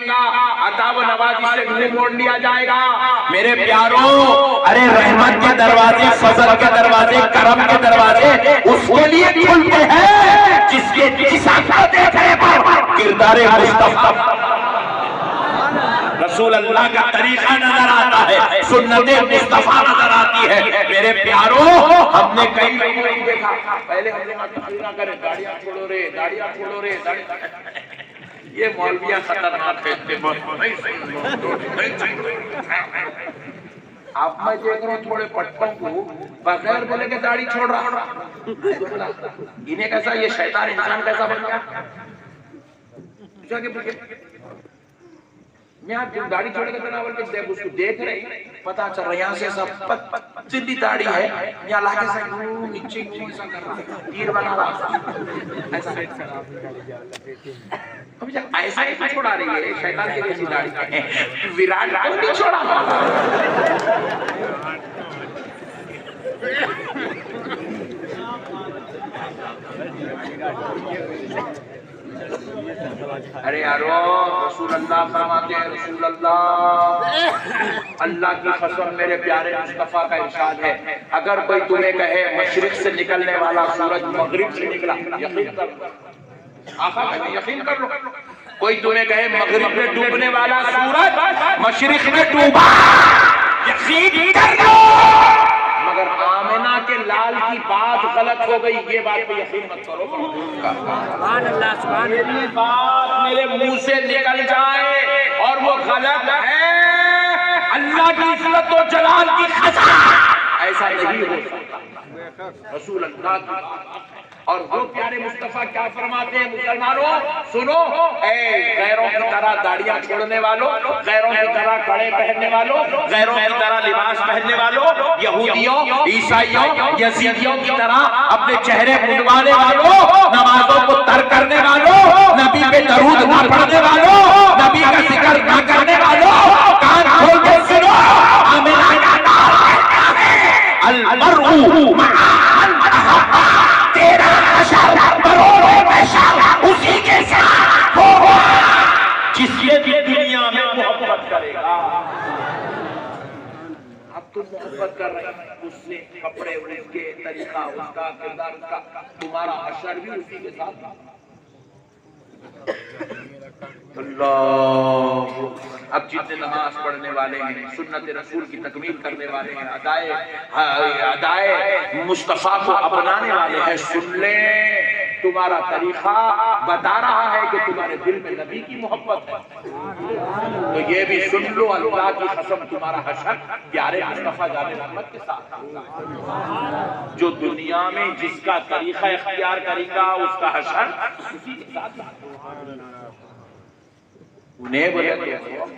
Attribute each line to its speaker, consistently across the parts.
Speaker 1: का अता व नवाजी से मुंह मोड़ लिया जाएगा। मेरे प्यारों, अरे रहमत के दरवाजे, फजल के दरवाजे, करम के दरवाजे उसके लिए खुलते हैं जिसके देखने पर किरदारे मुस्तफा रसूल अल्लाह का तरीका नजर आता है, सुन्नते मुस्तफा नजर आती है। मेरे प्यारों, हमने कई लोगों को देखा, पहले हमने ना करे गाड़ियां छोड़ो रे, गाड़ियां छोड़ो रे, ये मौलविया खतरनाक है। आप मैं देख रहा हूँ थोड़े पट्टों को बगैर बोले के दाढ़ी छोड़ रहा, इन्हें कैसा, ये शैतान इंसान कैसा बन गया? मैं आप दाढ़ी छोड़ेगा बनावल के देख, उसको देख रहे पता चल रहा है यहाँ से सब सीधी दाढ़ी है, यहाँ लाके से नीचे ऐसा कर रहा है, तीर बना रहा ऐसा ऐसा ही छोड़ा रही है शैतान की जैसी दाढ़ी। विराट को नहीं छोड़ा। अरे यारो, रसूल अल्लाह फरमाते हैं, रसूल अल्लाह की कसम मेरे प्यारे मुस्तफा का इरशाद है, अगर कोई तुम्हें कहे मशरिक से निकलने वाला सूरज मगरिब से निकला, यकीन कर लो, आका कहते यकीन कर लो। कोई तुम्हें कहे मगरिब में डूबने वाला सूरज मशरिक में डूबा, यकीन कर लो। मगर आमिना के लाल की बात गलत हो गई, ये बात पे यकीन मत करो। सुभान अल्लाह, सुभान अल्लाह। ये बात मेरे मुंह से निकल जाए और वो गलत है, अल्लाह की इज्जत और जलाल की कसम ऐसा नहीं हो सकता। रसूल अल्लाह की और वो प्यारे मुस्तफा क्या फरमाते हैं, मुसलमानों सुनो, गैरों की तरह दाढ़ियां छोड़ने वालों, गैरों की तरह कड़े पहनने वालों, गैरों की तरह लिबास पहनने वालों, यहूदियों, ईसाइयों, यजीदियों की तरह अपने चेहरे मुंडवाने वालों, नमाजों को तर्क करने वालों, नबी पे दरूद ना पढ़ने वालों, नबी का जिक्र ना करने वालों, कान खोल के सुनो, आमिना का नाम अल-मरऊ तेरा अशर करोड़ों बशर उसी के साथ होगा जिससे भी दुनिया में मोहब्बत करेगा। अब तुम मोहब्बत कर रहे हैं उससे, कपड़े उसके, तरीका उसका, किरदार उसका, तुम्हारा अशर भी उसी के साथ। अल्लाह, अब जितने नमाज पढ़ने वाले हैं, सुन्नत रसूल की तकमील करने वाले हैं, अदाए मुस्तफा को अपनाने वाले हैं, सुन ले, तुम्हारा तरीका बता रहा है कि तुम्हारे दिल में नबी की मोहब्बत है। तो ये भी सुन लो, अल्लाह की कसम तुम्हारा हशर प्यारे मुस्तफा जाने रहमत के साथ। जो दुनिया में जिसका तरीका इख्तियार करेगा उसका हशर उसी के साथ। उन्हें बोले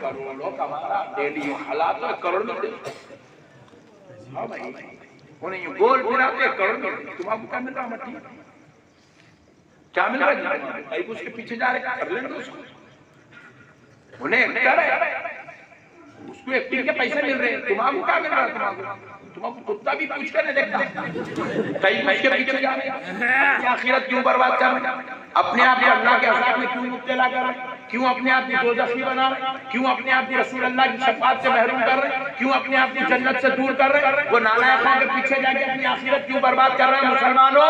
Speaker 1: करोड़ों कमाना डेली हालात करोड़ में दे, हाँ भाई, उन्हें यूं गोल फिराते करोड़ में, तुम्हारा क्या मिल रहा मट्टी, क्या मिल रहा है, उसके पीछे जा रहे कर लेंगे उसको, उन्हें एक्टर है, उसको एक्टिंग के पैसे मिल रहे हैं, तुम्हारा क्या मिल रहा है, तुम्हारा कुत्ता भी पूछ कर नहीं देखता, कहीं उसके पीछे जा रहे हैं, आखिरत क्यों बर्बाद कर रहे हैं, अपने आप को अल्लाह के अज़ाब में क्यों मुब्तला कर रहे हैं, क्यों अपने आप को दोज़खी बना रहे, क्यों अपने आप को रसूल अल्लाह की शफ़ाअत से महरूम कर रहे, क्यों अपने आप को जन्नत से दूर कर रहे, वो नालायकों के पीछे जाके अपनी आखिरत क्यों बर्बाद कर रहे हैं। मुसलमानों,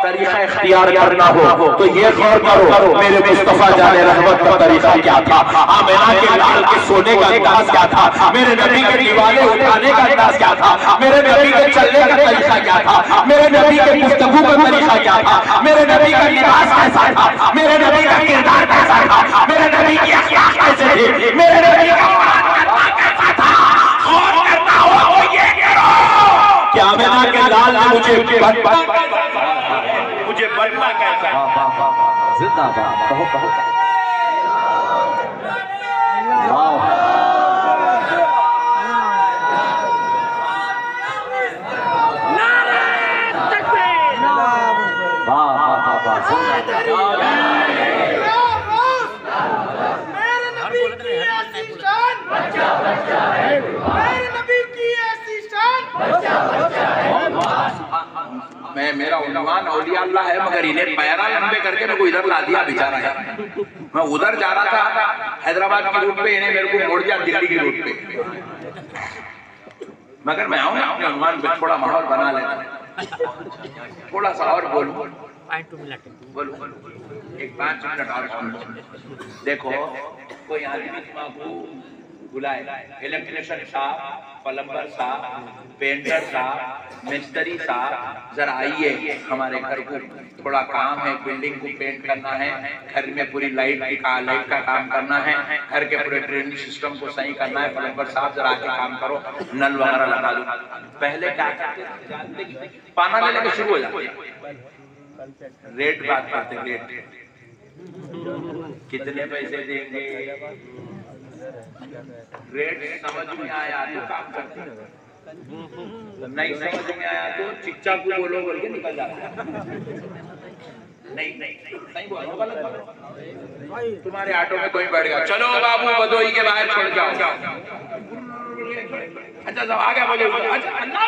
Speaker 1: तरीका इख्तियार करना हो तो ये गौर करो, मेरे मुस्तफा जाने रहमत का तरीका क्या था, आमिना के लाल के सोने का अंदाज क्या था, मेरे नबी के दीवाने उठाने का अंदाज क्या था, मेरे नबी के चलने का तरीका क्या था, मेरे नबी के गुफ्तगू का तरीका क्या था, मेरे नबी का लिबास कैसा था, मेरे नबी का किरदार कैसा था, मेरे नबी की अखलाक कैसे थी, मेरे नबी का कैसा था। गौर करना हो तो ये करो कि आमिना के लाल ने मुझे बनना कैसा, जिंदाबाद, बहुत बहुत मैं मेरा उन्वान औलिया अल्लाह है, मगर इन्हें पैरा लंबे करके मेरे को इधर ला दिया बेचारा है। मैं उधर जा रहा था हैदराबाद की रूट पे, इन्हें मेरे को मोड़ दिया दिल्ली की रूट पे। मगर मैं आऊँ अपने उन्वान पे थोड़ा माहौल बना लेता, थोड़ा सा और बोलूं, बोलो एक 5 मिनट और सुन लो। देखो कोई आदमी को बुलाए, इलेक्ट्रिशियन साहब, प्लम्बर साहब, पेंटर साहब, मिस्त्री साहब, जरा आइए हमारे घर को थोड़ा काम है, बिल्डिंग को पेंट करना है, घर में पूरी लाइट का काम करना है, घर के पूरे ड्रेनेज सिस्टम को सही करना है, प्लम्बर साहब जरा आके काम करो, नल वगैरह लगा दो। पहले क्या करते जानते, पाना लेने के शुरू हो जाते, रेट बात करते, रेट कितने पैसे देंगे, रेट समझ में आया तो काम करते, नहीं समझ में आया तो चिच्चा को बोलो बोल के निकल जाता। नहीं बोलो, गलत बोलो। तुम्हारे ऑटो में कोई बैठ गया, चलो बाबू भदोही के बाहर छोड़ जाओ। अच्छा सब आ गया, बोले अच्छा अल्लाह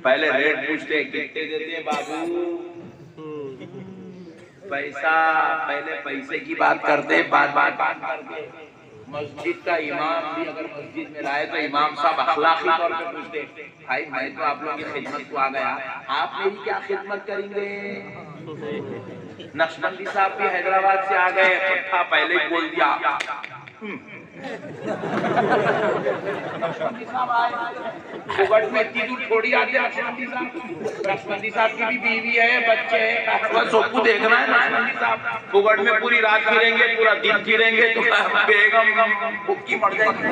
Speaker 1: पहले रेट पूछते कितने देते हैं बाबू, पैसा पहले पैसे की बात करते, बात करके मस्जिद का इमाम भी अगर मस्जिद में लाए तो इमाम साहब अखलाकी तौर पे पूछते, भाई मैं तो आप लोगों की खिदमत को आ गया, आप मेरी क्या खिदमत करेंगे। नक्शबंदी साहब भी हैदराबाद से आ गए, पट्टा पहले ही बोल दिया। फुगट में इतनी दूर थोड़ी आते नक्शबंदी साहब की भी बीवी है, बच्चे हैं, सबको देखना है। नक्शबंदी साहब फुगट में पूरी रात फिरेंगे, पूरा दिन फिरेंगे तो बेगम भुक्की मर जाएगी।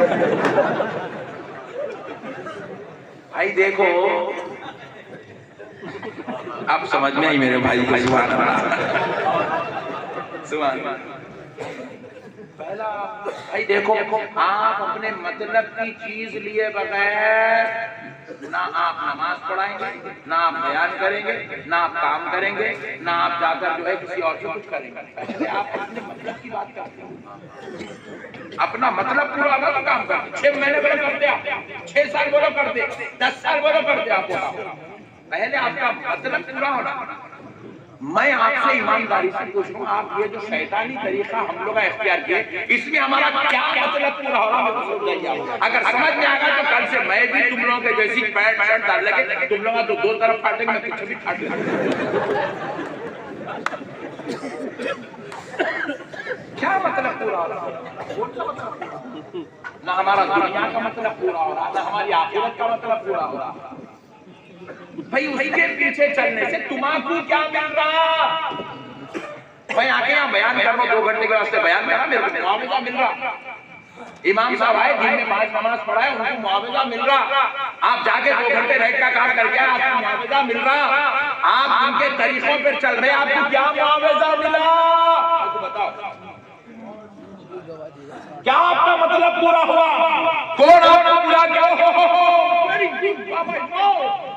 Speaker 1: भाई देखो आप समझ में आई मेरे भाई को, पहला भाई देखो आप अपने मतलब की चीज लिए बगैर ना आप नमाज पढ़ाएंगे, ना आप बयान करेंगे, ना आप काम करेंगे, ना आप जाकर जो है किसी और से कुछ करेंगे। पहले आप अपने मतलब की बात करते हो, अपना मतलब पूरा होगा तो काम करते। 6 महीने बोलो करते, 6 साल बोलो करते, 10 साल बोलो करते, आपको पहले आपका मतलब पूरा होना। मैं आपसे ईमानदारी से पूछ रहा हूँ, आप ये जो शैतानी तरीका हम लोग का इख्तियार किए, इसमें हमारा क्या मतलब पूरा हो रहा है? अगर समझ में आएगा तो कल से मैं भी तुम लोगों के जैसी पैंट शर्ट डाल लेंगे, तुम लोग तो 2 तरफ फाटेंगे, मैं पीछे भी फाट लूंगा। क्या मतलब पूरा हो रहा है? ना हमारा दुनिया का मतलब पूरा हो रहा, ना हमारी आखिरत का मतलब पूरा हो रहा। भाई उसके पीछे चलने से तुम्हारा क्या मिल रहा? मैं आके यहाँ बयान कर रहा हूँ, 2 घंटे के वास्ते बयान कर रहा, मेरे को मुआवजा मिल रहा। इमाम साहब आए, दिन में 5 नमाज पढ़ाए, उनको मुआवजा मिल रहा। आप जाके 2 घंटे लाइट का काम करके आपको मुआवजा मिल रहा। आप उनके तरीकों पर चल रहे, आपको क्या मुआवजा मिला? बताओ, क्या आपका मतलब पूरा हुआ? कौन आपका पूरा क्या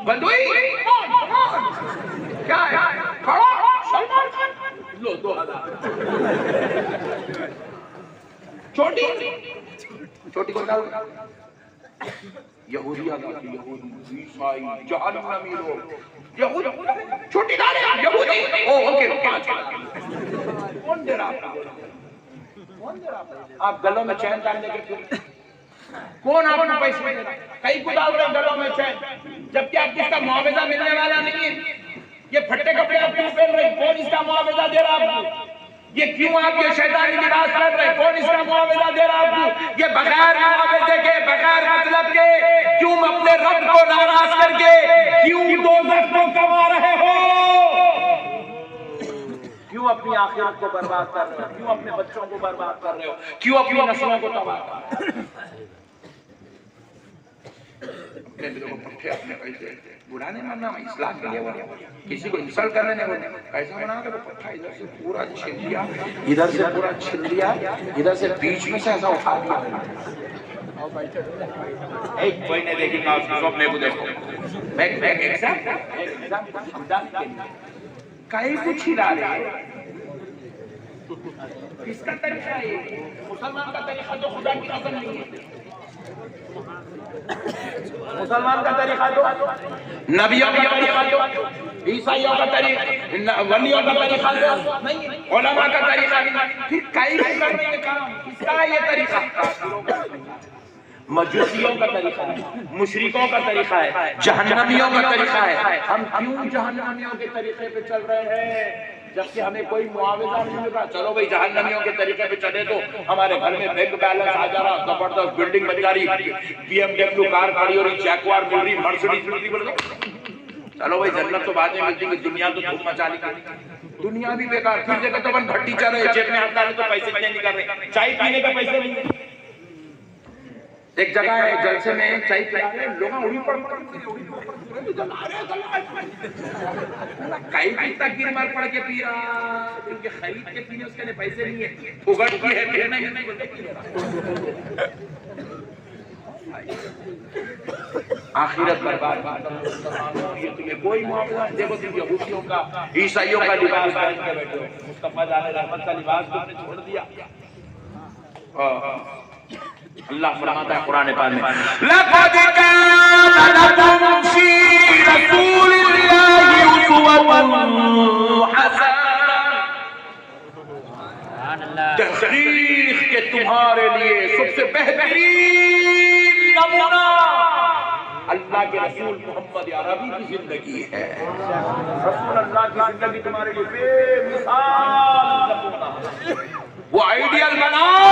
Speaker 1: बंदूई क्या है? सलमान खान लो 2000 छोटी को डाल, यहूदिया गाती, यहूदी ईसाई जहन्नमी लोग, यहूदी छोटी डाले, यहूदी ओ ओके 5 कौन दे रहा? आप गलों में चैन डालने के फिर कौन आपको पैसे दे रहा? कई को डाल रहे गलों में चैन, जबकि आपको इसका मुआवजा मिलने वाला नहीं है। ये फट्टे कपड़े आप क्यों पहन रहे? कौन इसका मुआवजा दे रहा आपको? ये क्यों आप ये शैतानी लिबास कर रहे? कौन इसका मुआवजा दे रहा आपको? ये बगैर मुआवजे के, बगैर मतलब के क्यों अपने रब को नाराज करके क्यों दोज़ख को कमा रहे हो? क्यों अपनी आखिरत को बर्बाद कर रहे हो? क्यों अपने बच्चों को बर्बाद कर रहे हो? क्यों अपनी नस्लों को तबाह कर रहे हो? अपने पैसे बुलाने मानना इस्लाम के लिए, किसी को इंसल्ट करने नहीं बोलते। कैसा बना के पट्टा इधर से पूरा छिल दिया, इधर से पूरा छिल दिया, इधर से बीच में से ऐसा उठा दिया। एक कोई ने देखी ना सब मेरे को देखो, मैं एग्जाम समझाने के लिए कहीं कुछ हिला रहे हैं। इसका तरीका है, मुसलमान का तरीका तो खुदा की कसम नहीं है। मुसलमान का तरीका दो, नबियों का तरीका दो, ईसाइयों का तरीका, वलियों का तरीका दो, नहीं उलमा का तरीका नहीं, फिर कई करने के काम किसका है ये तरीका? मजूसियों का तरीका है, मुशरिकों का तरीका है, जहन्नमियों का तरीका है। हम क्यों जहन्नमियों के तरीके पे चल रहे हैं जबकि हमें कोई मुआवजा नहीं मिल रहा? चलो भाई जहन्नमियों के तरीके पे चले तो हमारे घर में बैंक बैलेंस आ जा रहा, जबरदस्त बिल्डिंग बन जा रही, BMW कार खड़ी हो रही, जैगवार मिल रही, मर्सिडीज मिल रही, बोलो चलो भाई जन्नत तो बाद में मिलती है, दुनिया तो धूम मचा ली, दुनिया भी बेकार। फिर जगह तो अपन भट्टी चल रहे, जेब में हाथ डाले तो पैसे नहीं कर रहे, चाय पीने का पैसे नहीं। एक जगह है जलसे में चाय पिला रहे लोग, उड़ी पर कई भी तक गिर मार पड़ के पी रहा, क्योंकि खरीद के पीने उसके लिए पैसे नहीं है, उगड़ की है पीना ही नहीं। आखिरत बर्बाद, ये तुम्हें कोई मुआवजा नहीं। देखो तुम यहूदियों का, ईसाइयों का लिबास पहन के बैठे हो, मुस्तफा जाने रहमत का लिबास तुमने छोड़ दिया। अल्लाह फरमाता है कुरान पाक में, लक़द काना लकुम फी रसूलिल्लाहि उस्वतुन हसना, तहरीख के तुम्हारे लिए सबसे बेहतरीन नमूना अल्लाह के रसूल मोहम्मद अरबी की जिंदगी है। रसूल अल्लाह की जिंदगी तुम्हारे लिए बेमिसाल नमूना। वो आइडियल बनाओ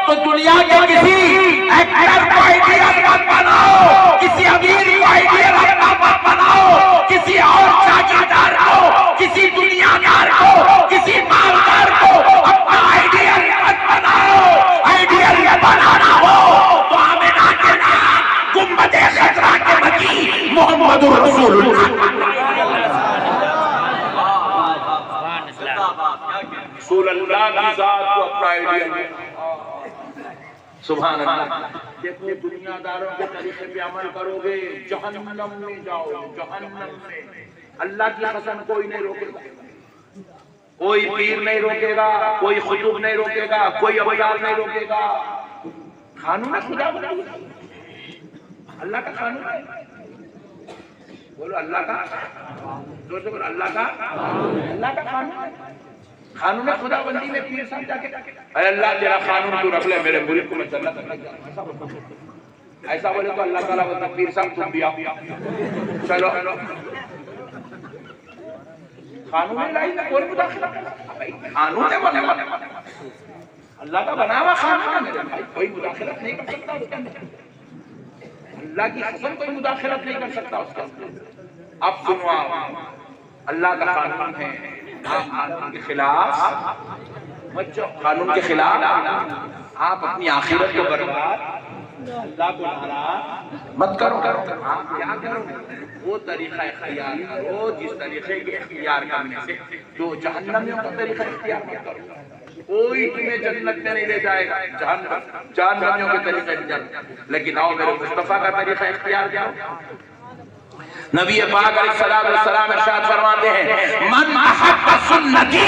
Speaker 1: तो दुनिया के किसी एक्टर को आइडियल मत बनाओ, किसी अमीर को आइडियल अपना मत बनाओ, किसी और जागीरदार को, किसी दुनियादार को, किसी मालदार को अपना आइडियल मत बनाओ। आइडियल बनाना हो तो आमिना के नाम गुम्बद खजरा के मकी मोहम्मद रसूलुल्लाह रसूलुल्लाह की जात को अपना आइडियल। सुभान अल्लाह। देखो दुनियादारों के तरीके पे अमल करोगे जहन्नम में जाओगे, जहन्नम में। अल्लाह की कसम कोई नहीं रोकेगा, कोई पीर नहीं रोकेगा, कोई खुतूब नहीं रोकेगा, कोई अबदार नहीं रोकेगा। कानून है खुदा का, अल्लाह का कानून है। बोलो अल्लाह का, जोर से बोलो अल्लाह का, अल्लाह का कानून है। कानून खुदाबंदी में पीर साहब जाके अल्लाह तेरा कानून तू रख ले, मेरे मुरीद को मैं जन्नत में ऐसा बोले तो अल्लाह ताला बोलता पीर साहब तुम भी आओ, चलो कानून लाई ना कोई मुदाखला, कानून है बोले अल्लाह का बना हुआ कानून है मेरे भाई, कोई मुदाखलत नहीं कर सकता उसके अंदर। अल्लाह की कसम कोई मुदाखलत नहीं कर सकता उसके अंदर। अब सुनो, अल्लाह का कानून है, आप कानून के खिलाफ मत जाओ, कानून के खिलाफ आप अपनी आखिरत को बर्बाद, अल्लाह को नाराज मत करो। आप क्या करो, वो तरीका इख्तियार करो जिस तरीके के इख्तियार करने से जो जहन्नमियों का तरीका इख्तियार मत करो। कोई तुम्हें जन्नत में नहीं ले जाएगा, जहन्नमियों के तरीके से। लेकिन आओ मेरे मुस्तफा का तरीका इख्तियार करो। नबी पाक अलैहिस्सलाम इरशाद फरमाते हैं, मन अहब्बा सुन्नती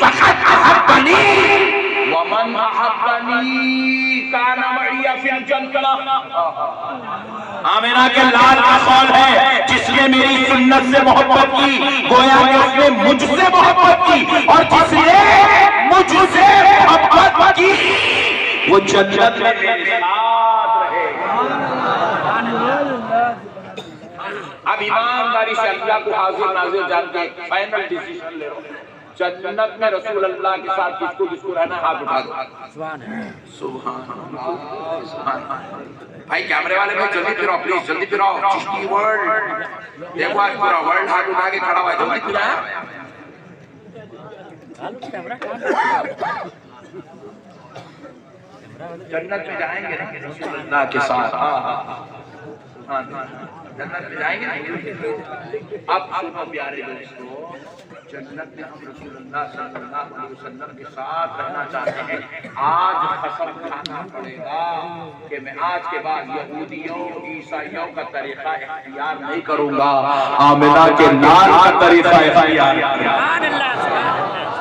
Speaker 1: फक़द अहब्बनी व मन अहब्बनी काना मइया फिल जन्नह। आमिना के लाल का कौल है, जिसने मेरी सुन्नत से मोहब्बत की गोया कि उसने मुझसे मोहब्बत की, और जिसने मुझसे मोहब्बत की वो जन्नत में मेरे साथ रहेगा। अब ईमानदारी से अल्लाह को हाजिर नाजिर जान के फाइनल डिसीजन ले लो, जन्नत में रसूल अल्लाह के साथ किसको किसको रहना, हाथ उठा दो। सुभान सुभान। भाई कैमरे वाले भाई जल्दी फिरो प्लीज, जल्दी फिरो। चिश्ती वर्ल्ड देखो आज पूरा वर्ल्ड हाथ उठा के खड़ा हुआ है, जल्दी फिराया। जन्नत में जाएंगे ना रसूल अल्लाह के साथ, जन्नत में जाएंगे ना। अब सुनो प्यारे दोस्तों, जन्नत में हम रसूल अल्लाह सल्लल्लाहु अलैहि वसल्लम के साथ रहना चाहते हैं। आज कसम खाना पड़ेगा कि मैं आज के बाद यहूदियों ईसाइयों का तरीका इख्तियार नहीं करूंगा, आमिना के लाल का तरीका इख्तियार।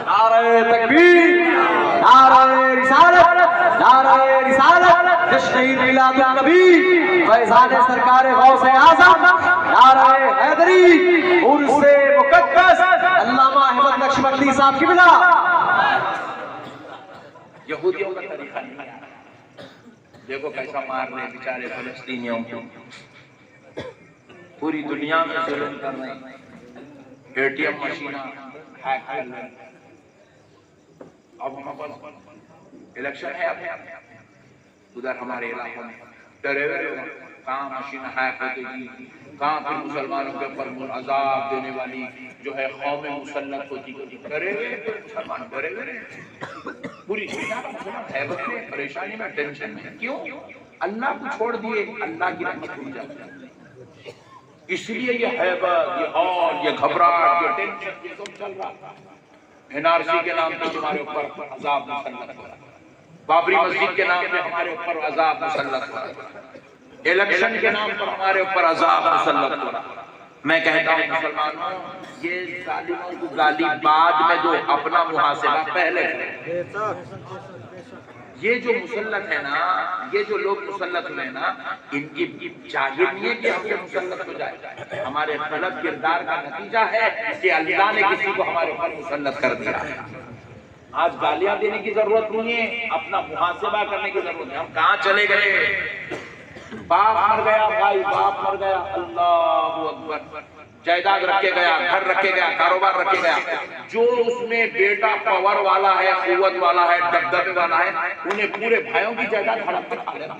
Speaker 1: नारे तकबीर, नारे रिसालत, नारे रिसालत।
Speaker 2: शहीद मिलादुन नबी फैजान सरकार गौसे आज़म नारे हैदरी उर्से मुक़द्दस अल्लामा अहमद नक्शबंदी साहब की बिला।
Speaker 1: यहूदियों का तरीका नहीं है। देखो कैसा मार रहे बेचारे फलस्तीनियों को, पूरी दुनिया में जुल्म कर रहे हैं, एटीएम मशीन हैक कर रहे हैं। अब हमारे इलेक्शन है, अब उधर हमारे इलाकों में डरे हुए लोग, कहाँ मशीन हैक होती थी, कहाँ फिर मुसलमानों के ऊपर अजाब देने वाली जो है कौमें मुसल्लत होती थी, डरे हुए मुसलमान, डरे हुए पूरी दुनिया का मुसलमान हैबत में, परेशानी में, टेंशन में। क्यों? अल्लाह को छोड़ दिए, अल्लाह की रहमत भूल जाते, इसलिए ये हैबत, ये हौल, ये घबराहट, ये टेंशन, ये सब चल रहा था। एनआरसी के नाम पे तुम्हारे ऊपर अजाब मुसल्लत हो रहा, बाबरी मस्जिद के नाम पे हमारे ऊपर अजाब मुसल्लत हो रहा, इलेक्शन के नाम पर हमारे ऊपर अजाब मुसल्लत हो रहा। मैं कहता हूँ मुसलमानों, ये जालिमों को गाली बाद में दो, अपना मुहासिबा पहले करें। ये जो मुसल्लत है ना, ये जो लोग मुसल्लत हुए ना, इनकी चाहिए नहीं है कि हम ये मुसल्लत हो जाए। हमारे गलत किरदार का नतीजा है कि अल्लाह ने किसी को हमारे ऊपर मुसल्लत कर दिया। आज गालियां देने की जरूरत नहीं है, अपना मुहासिबा करने की जरूरत है। हम कहाँ चले गए? बाप मर गया, भाई बाप मर गया, अल्लाहु अकबर, जायदाद रखे गया, घर रखे गया, कारोबार रखे गया, जो उसमें बेटा पावर वाला है, कुव्वत वाला है, दबदबे वाला है, उन्हें पूरे भाइयों की जायदाद हड़प कर खा ले रहा,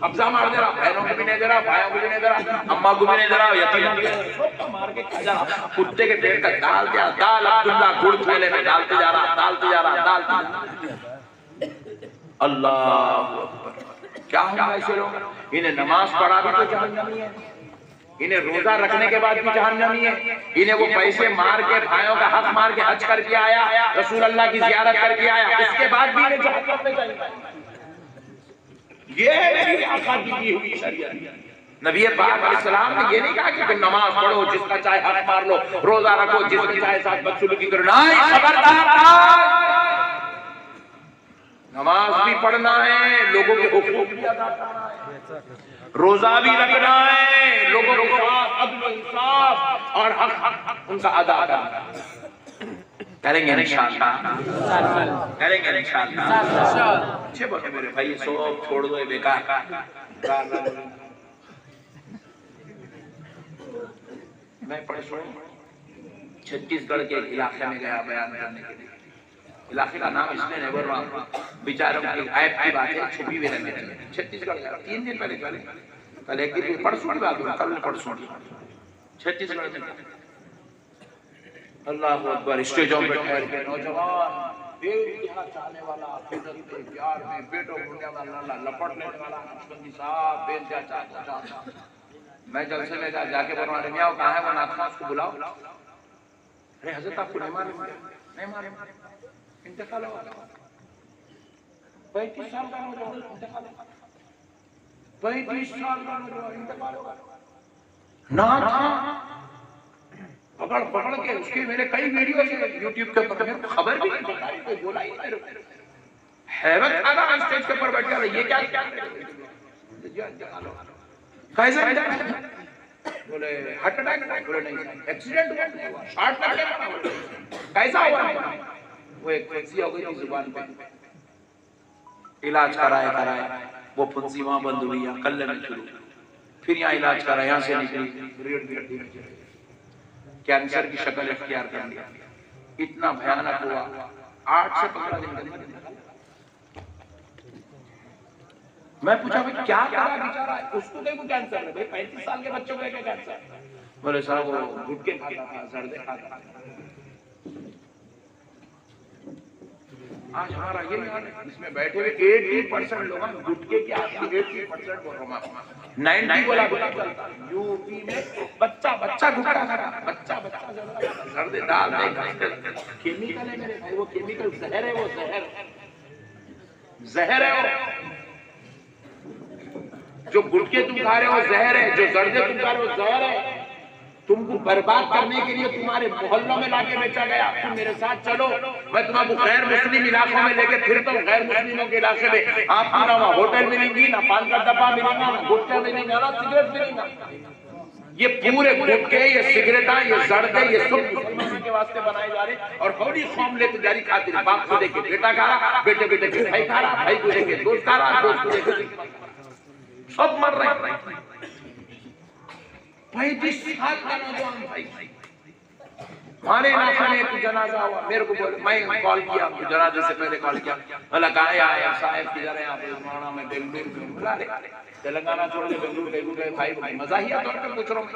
Speaker 1: कब्जा मार दे रहा, बहनों को भी नहीं दे रहा, भाइयों को भी नहीं दे रहा, अम्मा को भी नहीं दे रहा, यतीम को सबको मार के खा जा रहा, कुत्ते के पेट का डाल दिया, दाल अब्दुल्ला गुड़ थैले में डालते जा रहा, डालते जा रहा, डालते जा रहा। अल्लाह क्या होगा ऐसे लोग? इन्हें नमाज पढ़ा भी तो जहन्नमी है, इन्हें रोजा रखने के बाद भी जहन्नमी है, इन्हें वो पैसे मार के, भाइयों का हक मार के हज करके आया, रसूल अल्लाह की ज़ियारत करके आया, उसके बाद भी इन्हें जहन्नम में जाएगा। ये है नबी आका की दी हुई शरीयत। नबी पाक अलैहिस्सलाम ने ये नहीं कहा कि तुम नमाज पढ़ो, जिसका चाहे हक मार लो, रोजा रखो, जिसके चाहे साथ बदसलूकी करो। नहीं, खबरदार, नमाज भी पढ़ना है, लोगों के हुकूक भी अदा करना है, रोजा भी रखना है, लोगों के साथ अदल इंसाफ और हक उनका अदा करना करेंगे इंशाअल्लाह, करेंगे इंशाअल्लाह। अच्छे बोले मेरे भाई, सब छोड़ दो, बेकार। मैं परसों छत्तीसगढ़ के इलाके में गया बयान करने के लिए। इलाके का नाम इसलिए नहीं बोल रहा, बेचारों की ऐप की बात है, छुपी हुई रहने लगी। छत्तीसगढ़ गया 3 दिन पहले, कल एक दिन, परसों की बात है, कल परसों छत्तीसगढ़ में। अल्लाह अकबर, स्टेजों पे ठहर के नौजवान, बेइंतहा चाहने वाला, फिदरत में, प्यार में, पेटों भरने वाला, लपट लेने वाला, नक्शबंदी साहब बेइंतहा चाहता। मैं जलसे में जाके बोल रहा, मियाँ कहाँ है वो नाथखा, उसको बुलाओ। अरे हजरत आपको नहीं मालूम? नहीं मालूम, इंतकाल हो गया, 35 साल का नौजवान इंतकाल हो गया, 35 साल का नौजवान इंतकाल हो गया। ना था पकड़ पकड़ के उसके मेरे कई वीडियो यूट्यूब के ऊपर, मेरे को खबर भी नहीं, कोई बोला ही मेरे को, हैरत आ रहा, स्टेज के ऊपर बैठा, ये क्या कैसे बोले हार्ट अटैक, बोले नहीं एक्सीडेंट हुआ, शॉर्ट लग कैसा हुआ? वो एक फंसी हो गई थी जुबान पे, इलाज कराए, वो फंसी वहां बंद हुई, कल में शुरू, फिर यहाँ इलाज करा, यहाँ से निकली, कैंसर की शक्ल इख्तियार कर लिया। इतना भयानक हुआ, 8 से 15 दिन। मैं पूछा भाई क्या करा बेचारा, उसको देखो कैंसर है भाई, 35 साल के बच्चों को क्या कैंसर? बोले साहब वो गुटके खाता था, जर्दे खाता था। आज हमारा ये हाल है, इसमें बैठे हुए 80% लोग गुटके के आदि, 80% बोल रहा हूँ, 90 बोला यूपी में बच्चा गुटखा खाता, बच्चा जर्दे डाल दे, केमिकल है मेरे भाई, वो केमिकल जहर है, वो जहर है वो। जो गुटके तुम खा रहे हो जहर है, जो जर्दे तुम खा रहे हो जहर है। तुमको बर्बाद करने के लिए तुम्हारे मोहल्लों में लाके बेचा गया। तुम मेरे साथ चलो, मैं तुम्हारे गैर मुस्लिम इलाकों में लेके फिरता हूँ, गैर मुस्लिमों के इलाके में आपको ना वहाँ होटल मिलेंगी, ना पान का डब्बा मिलेगा, ना गुटखा मिलेगा, ना सिगरेट मिलेगा। ये पूरे गुटखे, ये सिगरेटा, ये जर्दे, ये सब मुसलमानों के वास्ते बनाए जा रहे और हौली कौम लेते जा रही खातिर। बाप को देखे बेटा खा रहा, बेटे बेटे के भाई खा रहा, भाई को देखे दोस्त खा रहा, दोस्त को देखे सब मर रहे। 35 साल का नौजवान भाई हमारे इलाके में एक जनाजा हुआ, मेरे को बोले, मैं कॉल किया, जनाजे से पहले कॉल किया, बोला कहाँ आया साहब किधर है आप? मौलाना में बेंगलुरु में। बोला तेलंगाना छोड़ के बेंगलुरु गए भाई, मजाहिया तौर पर पूछ रहा हूँ,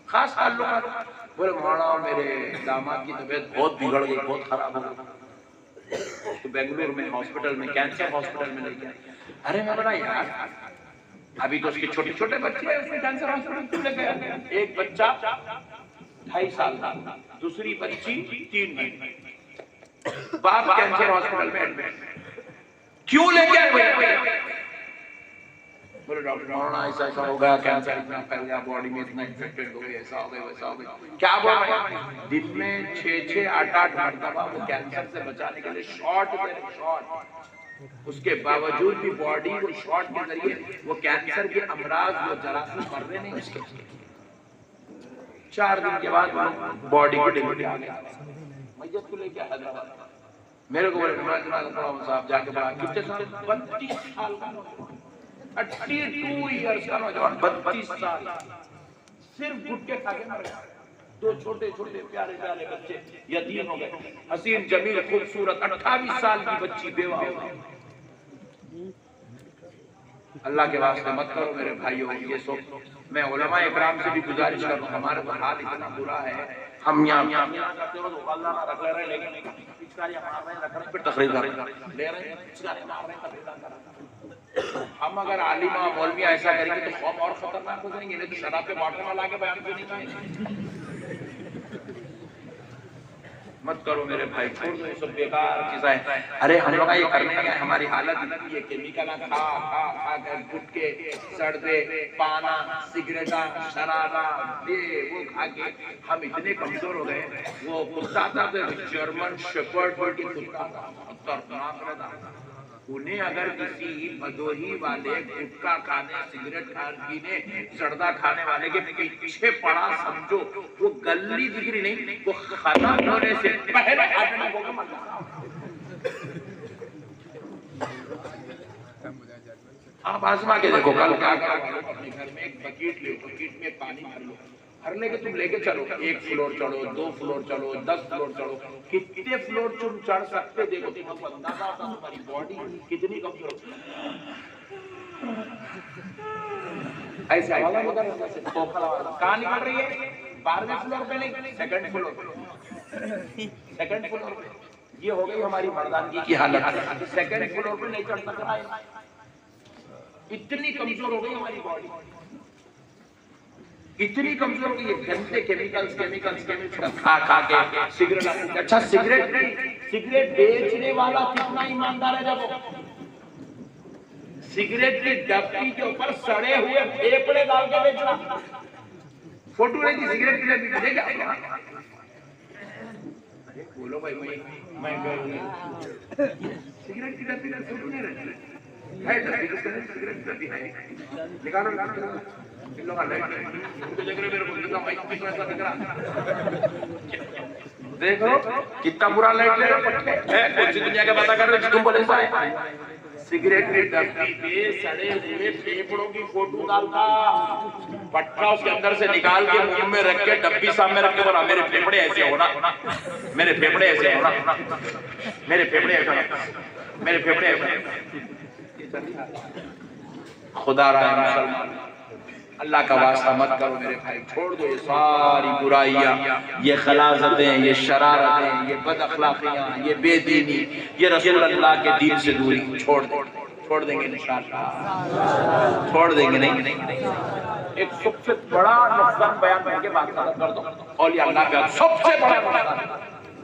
Speaker 1: खास ताल्लुकात। बोले मौलाना मेरे दामाद की तबीयत बहुत बिगड़ गई, बहुत खराब हो गई, तो बेंगलुरु में हॉस्पिटल में, कैंसर हॉस्पिटल में लेके। अरे मैं बोला यार अभी तो उसके छोटे छोटे बच्चे हैं, उसमें कैंसर हॉस्पिटल क्यों लेके गए? एक बच्चा 2.5 साल का, दूसरी बच्ची 3 महीने, बाप कैंसर हॉस्पिटल में एडमिट, क्यों लेके आए? बोले डॉक्टर मौलाना ऐसा ऐसा हो गया, कैंसर इतना फैल गया, बॉडी में इतना इन्फेक्टेड हो गया, ऐसा हो गया वैसा हो गया। क्या बोल रहे हैं? दिन में 6-6, 8-8 मरतबा वो कैंसर से बचाने के लिए शॉट दे रहे, शॉट। उसके बावजूद भी बॉडी वो शॉट के जरिए वो कैंसर के अमराज वो जरासीम मर रहे नहीं उसके। 4 दिन के बाद बॉडी को डिलीवरी आ गया, मैयत को लेके हैदराबाद। मेरे को बोले साहब जाके बोला कितने साल? 32 साल का, 32 इयर्स का नौजवान, 32 साल, सिर्फ गुटखे खा के मर गया। 2 छोटे छोटे प्यारे प्यारे बच्चे यतीम हो गए। हसीन जमील खूबसूरत 28 साल की बच्ची बेवा हो गई। अल्लाह के वास्ते मत करो मेरे भाइयों ये सब। मैं उलमा इकराम से भी गुजारिश कर रहा हूँ, हमारे तो हाल इतना बुरा है, हम यहाँ हम अगर आलिमा मौलविया ऐसा करेंगे तो कौम और खतरनाक हो जाएंगे। नहीं तो शराब के बॉटल में लाके बयान क्यों नहीं करेंगे? मत करो मेरे भाई, छोड़ दो सब बेकार चीजें। अरे हम लोग ये करने गए, हमारी हालत इतनी है, केमिकल खा खा खा कर गुटके, सड़दे, पाना, सिगरेटा, शराबा, ये वो खा के हम इतने कमजोर हो गए। वो कुत्ता था जर्मन शेपर्ड के कुत्ता था, खतरनाक था। उन्हें अगर किसी भदोही वाले गुटखा खाने, सिगरेट पीने, जर्दा खाने वाले के पीछे पड़ा समझो, वो गली दिखरी नहीं, वो खत्म होने से पहले आप आजमा के देखो कल क्या करो। अपने घर में एक बकेट लो, बकेट में पानी भर लो, भरने के तुम लेके चलो, 1 फ्लोर चढ़ो, 2 फ्लोर चढ़ो, 10 फ्लोर चढ़ो, कितने फ्लोर तुम चढ़ सकते देखो, तुमको अंदाजा होता तुम्हारी बॉडी कितनी कमजोर। ऐसे हवा मगर कहाँ निकल रही है? 12वें फ्लोर पे नहीं, 2nd फ्लोर पे, 2nd फ्लोर पे। ये हो गई हमारी मर्दानगी की हालत। 2nd फ्लोर पे नहीं चढ़ सक रहा है, इतनी कमजोर हो गई हमारी बॉडी, इतनी कमजोर की गंदे केमिकल्स खा खा के। सिगरेट, अच्छा सिगरेट नहीं, सिगरेट बेचने वाला कितना ईमानदार है जब सिगरेट की डब्बी के ऊपर सड़े हुए फेफड़े डाल के बेचना। फोटो नहीं थी सिगरेट की डब्बी की, देखा? बोलो भाई मैं सिगरेट की डब्बी का फोटो नहीं रहती है, डब्बी किसका है? सिगरेट की डब्बी है, निकालो इन लोगों का लाइट उनको देख रहे, मेरे को इतना माइक भी ऐसा लग रहा। देखो कितना बुरा लाइट ले रहा है, कौन सी दुनिया का बात कर रहे हो तुम? बोले सिगरेट की डब्बी पे सड़े हुए फेफड़ों की फोटो डालता, पट्टा उसके अंदर से निकाल के मुंह में रख के डब्बी सामने रख के बोला मेरे फेफड़े ऐसे होना, मेरे फेफड़े ऐसे होना, मेरे फेफड़े ऐसे, मेरे फेफड़े ऐसे। खुदा रहा मुसलमान, अल्लाह का वास्ता मत करो मेरे भाई, छोड़ दो ये सारी बुराइयां, ये खलाजतें, ये शरारतें, ये बद अखलाकियां, ये बेदीनी, ये रसूल अल्लाह के दीन से दूरी छोड़ देंगे इंशाअल्लाह, छोड़ देंगे। नहीं एक सबसे बड़ा नुकसान बयान करके बात कर दो, औलिया अल्लाह का सबसे बड़ा नुकसान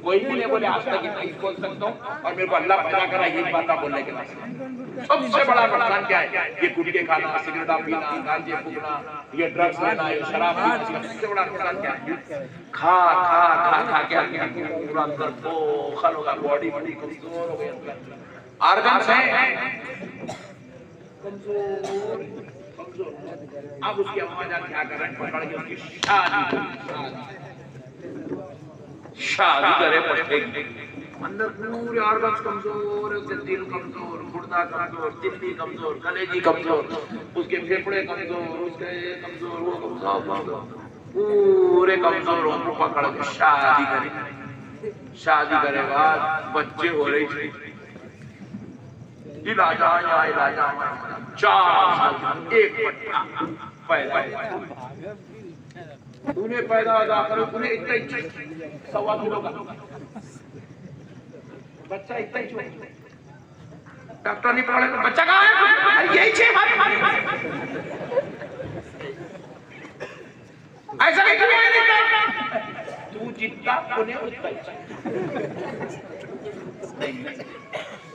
Speaker 1: कोई भी नहीं बोले आज तक इतना बोल सकता हूँ और मेरे को अल्लाह पैदा करा ये बात बोलने के बाद सबसे बड़ा नुकसान क्या है? ये गुटखे खाना, सिगरेट पीना, गांजे फूकना, ये ड्रग्स लेना, ये शराब पीना, सबसे बड़ा नुकसान क्या है? खा खा खा खा के पूरा अंदर बोखल होगा, बॉडी बड़ी कमजोर हो गई, ऑर्गन्स हैं कमजोर कमजोर। अब उसकी अम्मा जान क्या कर रहे हैं? पकड़ के उसकी शादी करे पड़ेगी। अंदर पूरे ऑर्गन्स कमजोर है, उसके दिल कमजोर, गुर्दा कमजोर, तिल्ली कमजोर, कलेजी कमजोर, उसके फेफड़े कमजोर, उसके कमजोर, वो कमजोर, पूरे कमजोर उनको पकड़ के शादी करे। शादी करे बाद बच्चे हो रही थे, इलाज आया 4 साल एक बच्चा पैदा उन्हें पैदा करो, उन्हें इतना ही 1.25 किलो का बच्चा, इतना ही डॉक्टर नहीं पकड़े तो बच्चा कहाँ है? यही 6 ऐसा नहीं कभी तू जितना उन्हें उतना ही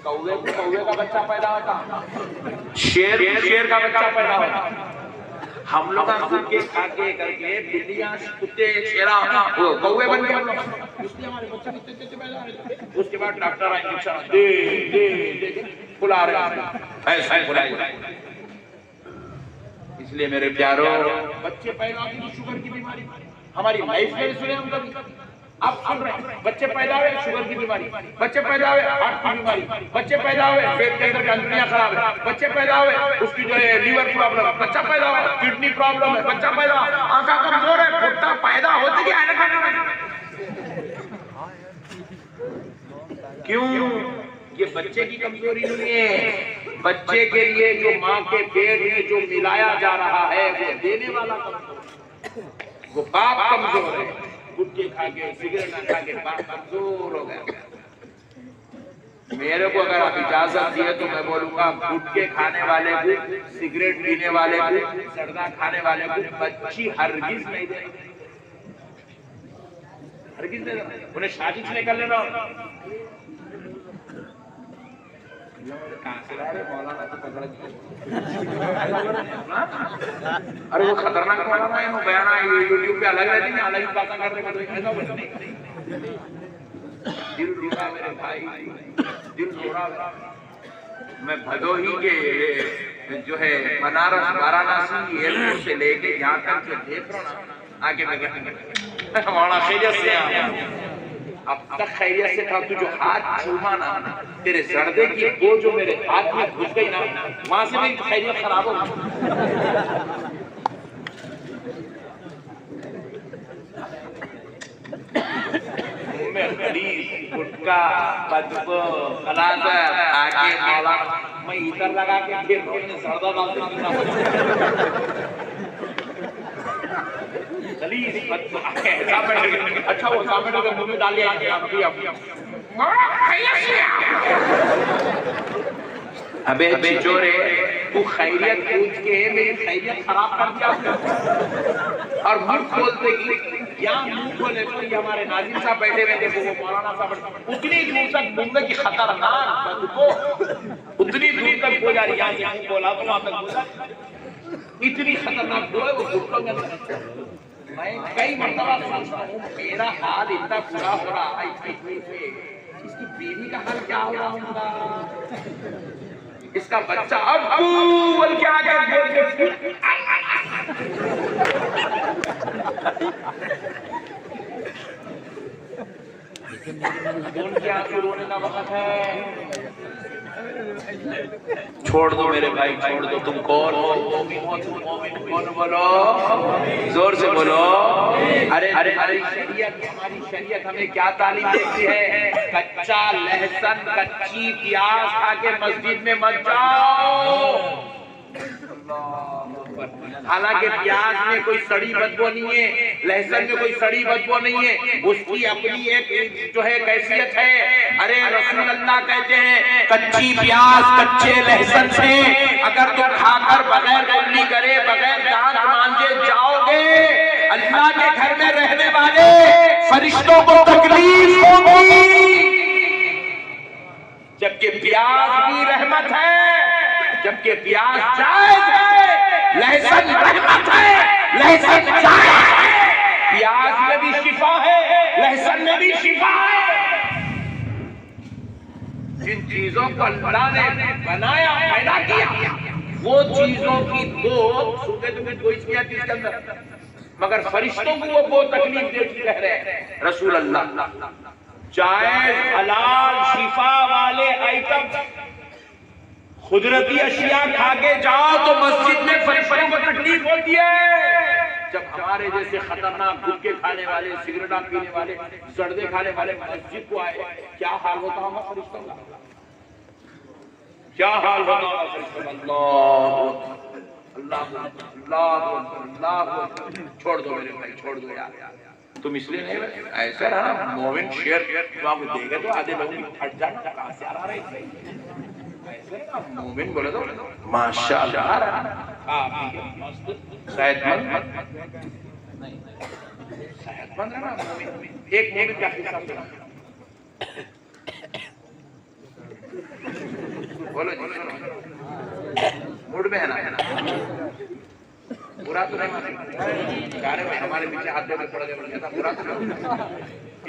Speaker 1: कौवे का बच्चा पैदा होता, शेर का बच्चा पैदा होता। हम लोग के खाके करके बिल्लियां, कुत्ते, शेरा, कौवे बन गए, इसलिए हमारे बच्चे कितने पैदा हो रहे। उसके बाद डॉक्टर आए, इंजेक्शन दे दे दे बुला रहे ऐसा बुलाए। इसलिए मेरे प्यारों, बच्चे पैदा होते हैं शुगर की बीमारी, हमारी लाइफ में सुने हम कभी, अब सुन रहे हैं बच्चे पैदा हुए शुगर की बीमारी, बच्चे पैदा हुए हार्ट की बीमारी, बच्चे पैदा हुए पेट के अंदर ग्रंथियां खराब है, बच्चे पैदा हुए उसकी जो है लीवर प्रॉब्लम है, बच्चा पैदा हुआ किडनी प्रॉब्लम है, बच्चा पैदा आंखा कमजोर है, भुट्टा पैदा होते क्या है? क्यों? ये बच्चे की कमजोरी नहीं है, बच्चे के लिए जो माँ के पेट में जो मिलाया जा रहा है वो देने वाला कमजोर, वो बाप कमजोर है। गुटखे खा के, सिगरेट खा के बाप कमजोर हो गया। मेरे को अगर आप इजाजत दिए तो मैं बोलूंगा गुटखे खाने वाले को, सिगरेट पीने वाले को, सरदा खाने वाले को बच्ची हरगिज नहीं देना, हरगिज नहीं देना, उन्हें शादी से कर लेना। अरे वो खतरनाक मौलाना है, वो बयान यूट्यूब पे अलग रहती है, अलग ही बातें करने का, ऐसा बोलते नहीं। दिल रोड़ा मेरे भाई, दिल रोड़ा। मैं भदोही के जो है बनारस वाराणसी एयरपोर्ट से लेके यहाँ तक जो देख रहा हूँ आगे मैं वहाँ खैरियत से अब तक खैरियत से था। तू जो हाथ छूमा ना, तेरे जर्दे की वो जो मेरे हाथ में घुस गई ना, वहां से मेरी खैरियत खराब हो गई। गुटका बदबू कलासर आके मौला मैं इधर लगा के फिर रोने सरदा डालते अच्छा वो सामने तो मुंह में डाल लिया अबे चोरे, तू खैरियत पूछ के मेरी खैरियत खराब कर दिया और मुंह खोलते ही यहाँ मुंह खोले तो ये हमारे नाजिम साहब बैठे हुए, देखो वो मौलाना साहब उतनी दूर तक घूमने की खतरनाक बदबू उतनी दूर तक हो जा रही, यहाँ से बोला तो वहां तक बोला, इतनी खतरनाक दो है वो घुटनों में। मैं कई मरतबा सोचता हूँ मेरा हाल इतना बुरा हो रहा है, इसकी बीवी का हाल क्या हो रहा होगा, इसका बच्चा अब बोल के आगे उनके आंसू रोने का वक्त है। छोड़ दो मेरे भाई, छोड़ दो। तुम कौन हो? कौन बोलो, जोर से बोलो। अरे अरे अरे हमारी शरीयत हमें क्या तालीम देती है? कच्चा लहसुन, कच्ची प्याज खा के मस्जिद में मत जाओ। हालांकि प्याज में कोई सड़ी बदबू नहीं है, लहसुन में कोई सड़ी बदबू नहीं है, उसकी अपनी एक जो है कैफियत है। अरे रसूल अल्लाह कहते हैं कच्ची प्याज कच्चे लहसुन से अगर तुम खाकर बगैर कुल्ली करे, बगैर दांत मांजे जाओगे, अल्लाह के घर में रहने वाले फरिश्तों को तकलीफ होगी, जबकि प्याज भी रहमत है, जबकि प्याज जायज है, लहसुन रहमत है, लहसुन जायज है, प्याज में भी शिफा है, लहसुन में भी शिफा है। जिन चीजों को अल्लाह ने बनाया, पैदा किया, वो चीजों की दो सूखे तुम्हें कोई किया थी इसके अंदर, मगर फरिश्तों को वो तकलीफ देती कह रहे हैं रसूल अल्लाह। जायज हलाल शिफा वाले आइटम, कुदरती अशिया खा के जाओ तो मस्जिद में फरिश्तों को तकलीफ होती है। जब हमारे जैसे खतरनाक गुटखे खाने वाले, सिगरेट पीने वाले, जर्दे खाने वाले मस्जिद को आए, क्या हाल होता होगा फरिश्तों का, क्या हाल होता होगा फरिश्तों का। अल्लाह अल्लाह अल्लाह, छोड़ दो मेरे भाई, छोड़ दो यार, तुम इसलिए नहीं ऐसा रहा मोमिन शेर आपको देखे तो आधे लोग हट जाना, कहां से आ रहे थे मोमिन, बोले तो माशाअल्लाह सेहतमंद रहना मोमिन। एक मोमिन का हिस्सा सुना, बोलो मूड में है ना, बुरा तो नहीं गाने में हमारे पीछे हाथ देकर पड़ा जाता, बुरा तो नहीं।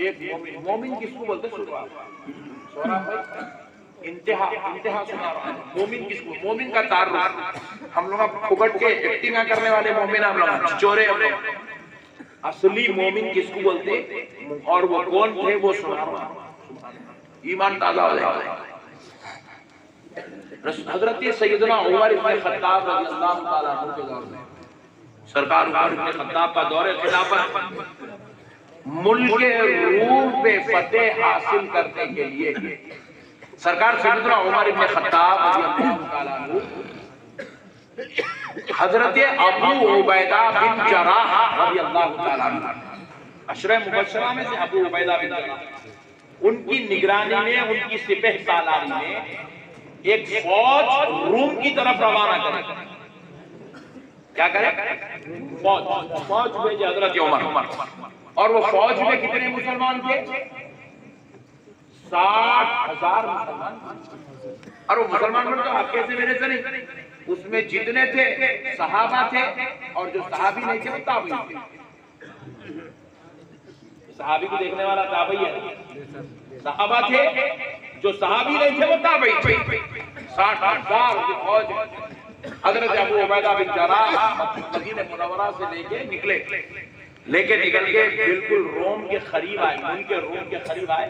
Speaker 1: एक मोमिन किसको बोलते सोरा भाई, इंतहा इंतहा सुना रहा है। मोमिन किसको, मोमिन का तारुफ हम लोग फुकट के एक्टिंग करने वाले मोमिन हम लोग चोरे हम लोग, असली मोमिन किसको बोलते और वो कौन थे वो सुना रहा हूं, ईमान ताजा हो जाएगा। हजरत सैयदना उमर इब्न खत्ताब रज़ियल्लाहु ताला अन्हु के दौर में, सरकार उमर इब्न खत्ताब का दौरे खिलाफत, मुल्क रूम पे फतेह हासिल करने के लिए सरकार सैयदना उमर इब्न खत्ताब रज़ियल्लाहु ताला अन्हु हजरत अबू उबैदा बिन जराह रज़ियल्लाहु ताला अन्हु, अशरे मुबश्शरा में से अबू उबैदा बिन जराह, उनकी निगरानी में, उनकी सिपह सालारी में एक फौज रूम की तरफ रवाना करे। क्या करे? फौज भेजे हजरत उमर, और वो फौज में कितने मुसलमान थे? 60,000 मुसलमान। और वो मुसलमान तो आपके से मेरे से नहीं, उसमें जितने थे सहाबा थे, और जो सहाबी नहीं थे वो ताबई थे। सहाबी को देखने वाला ताबई है, सहाबा थे, जो सहाबी नहीं थे वो ताबई थे। 60,000 की फौज हजरत अबू उबैदा बिन जराह मदीना मुनव्वरा से लेके निकल के बिल्कुल रोम के करीब आए, मुल्क रोम के करीब आए,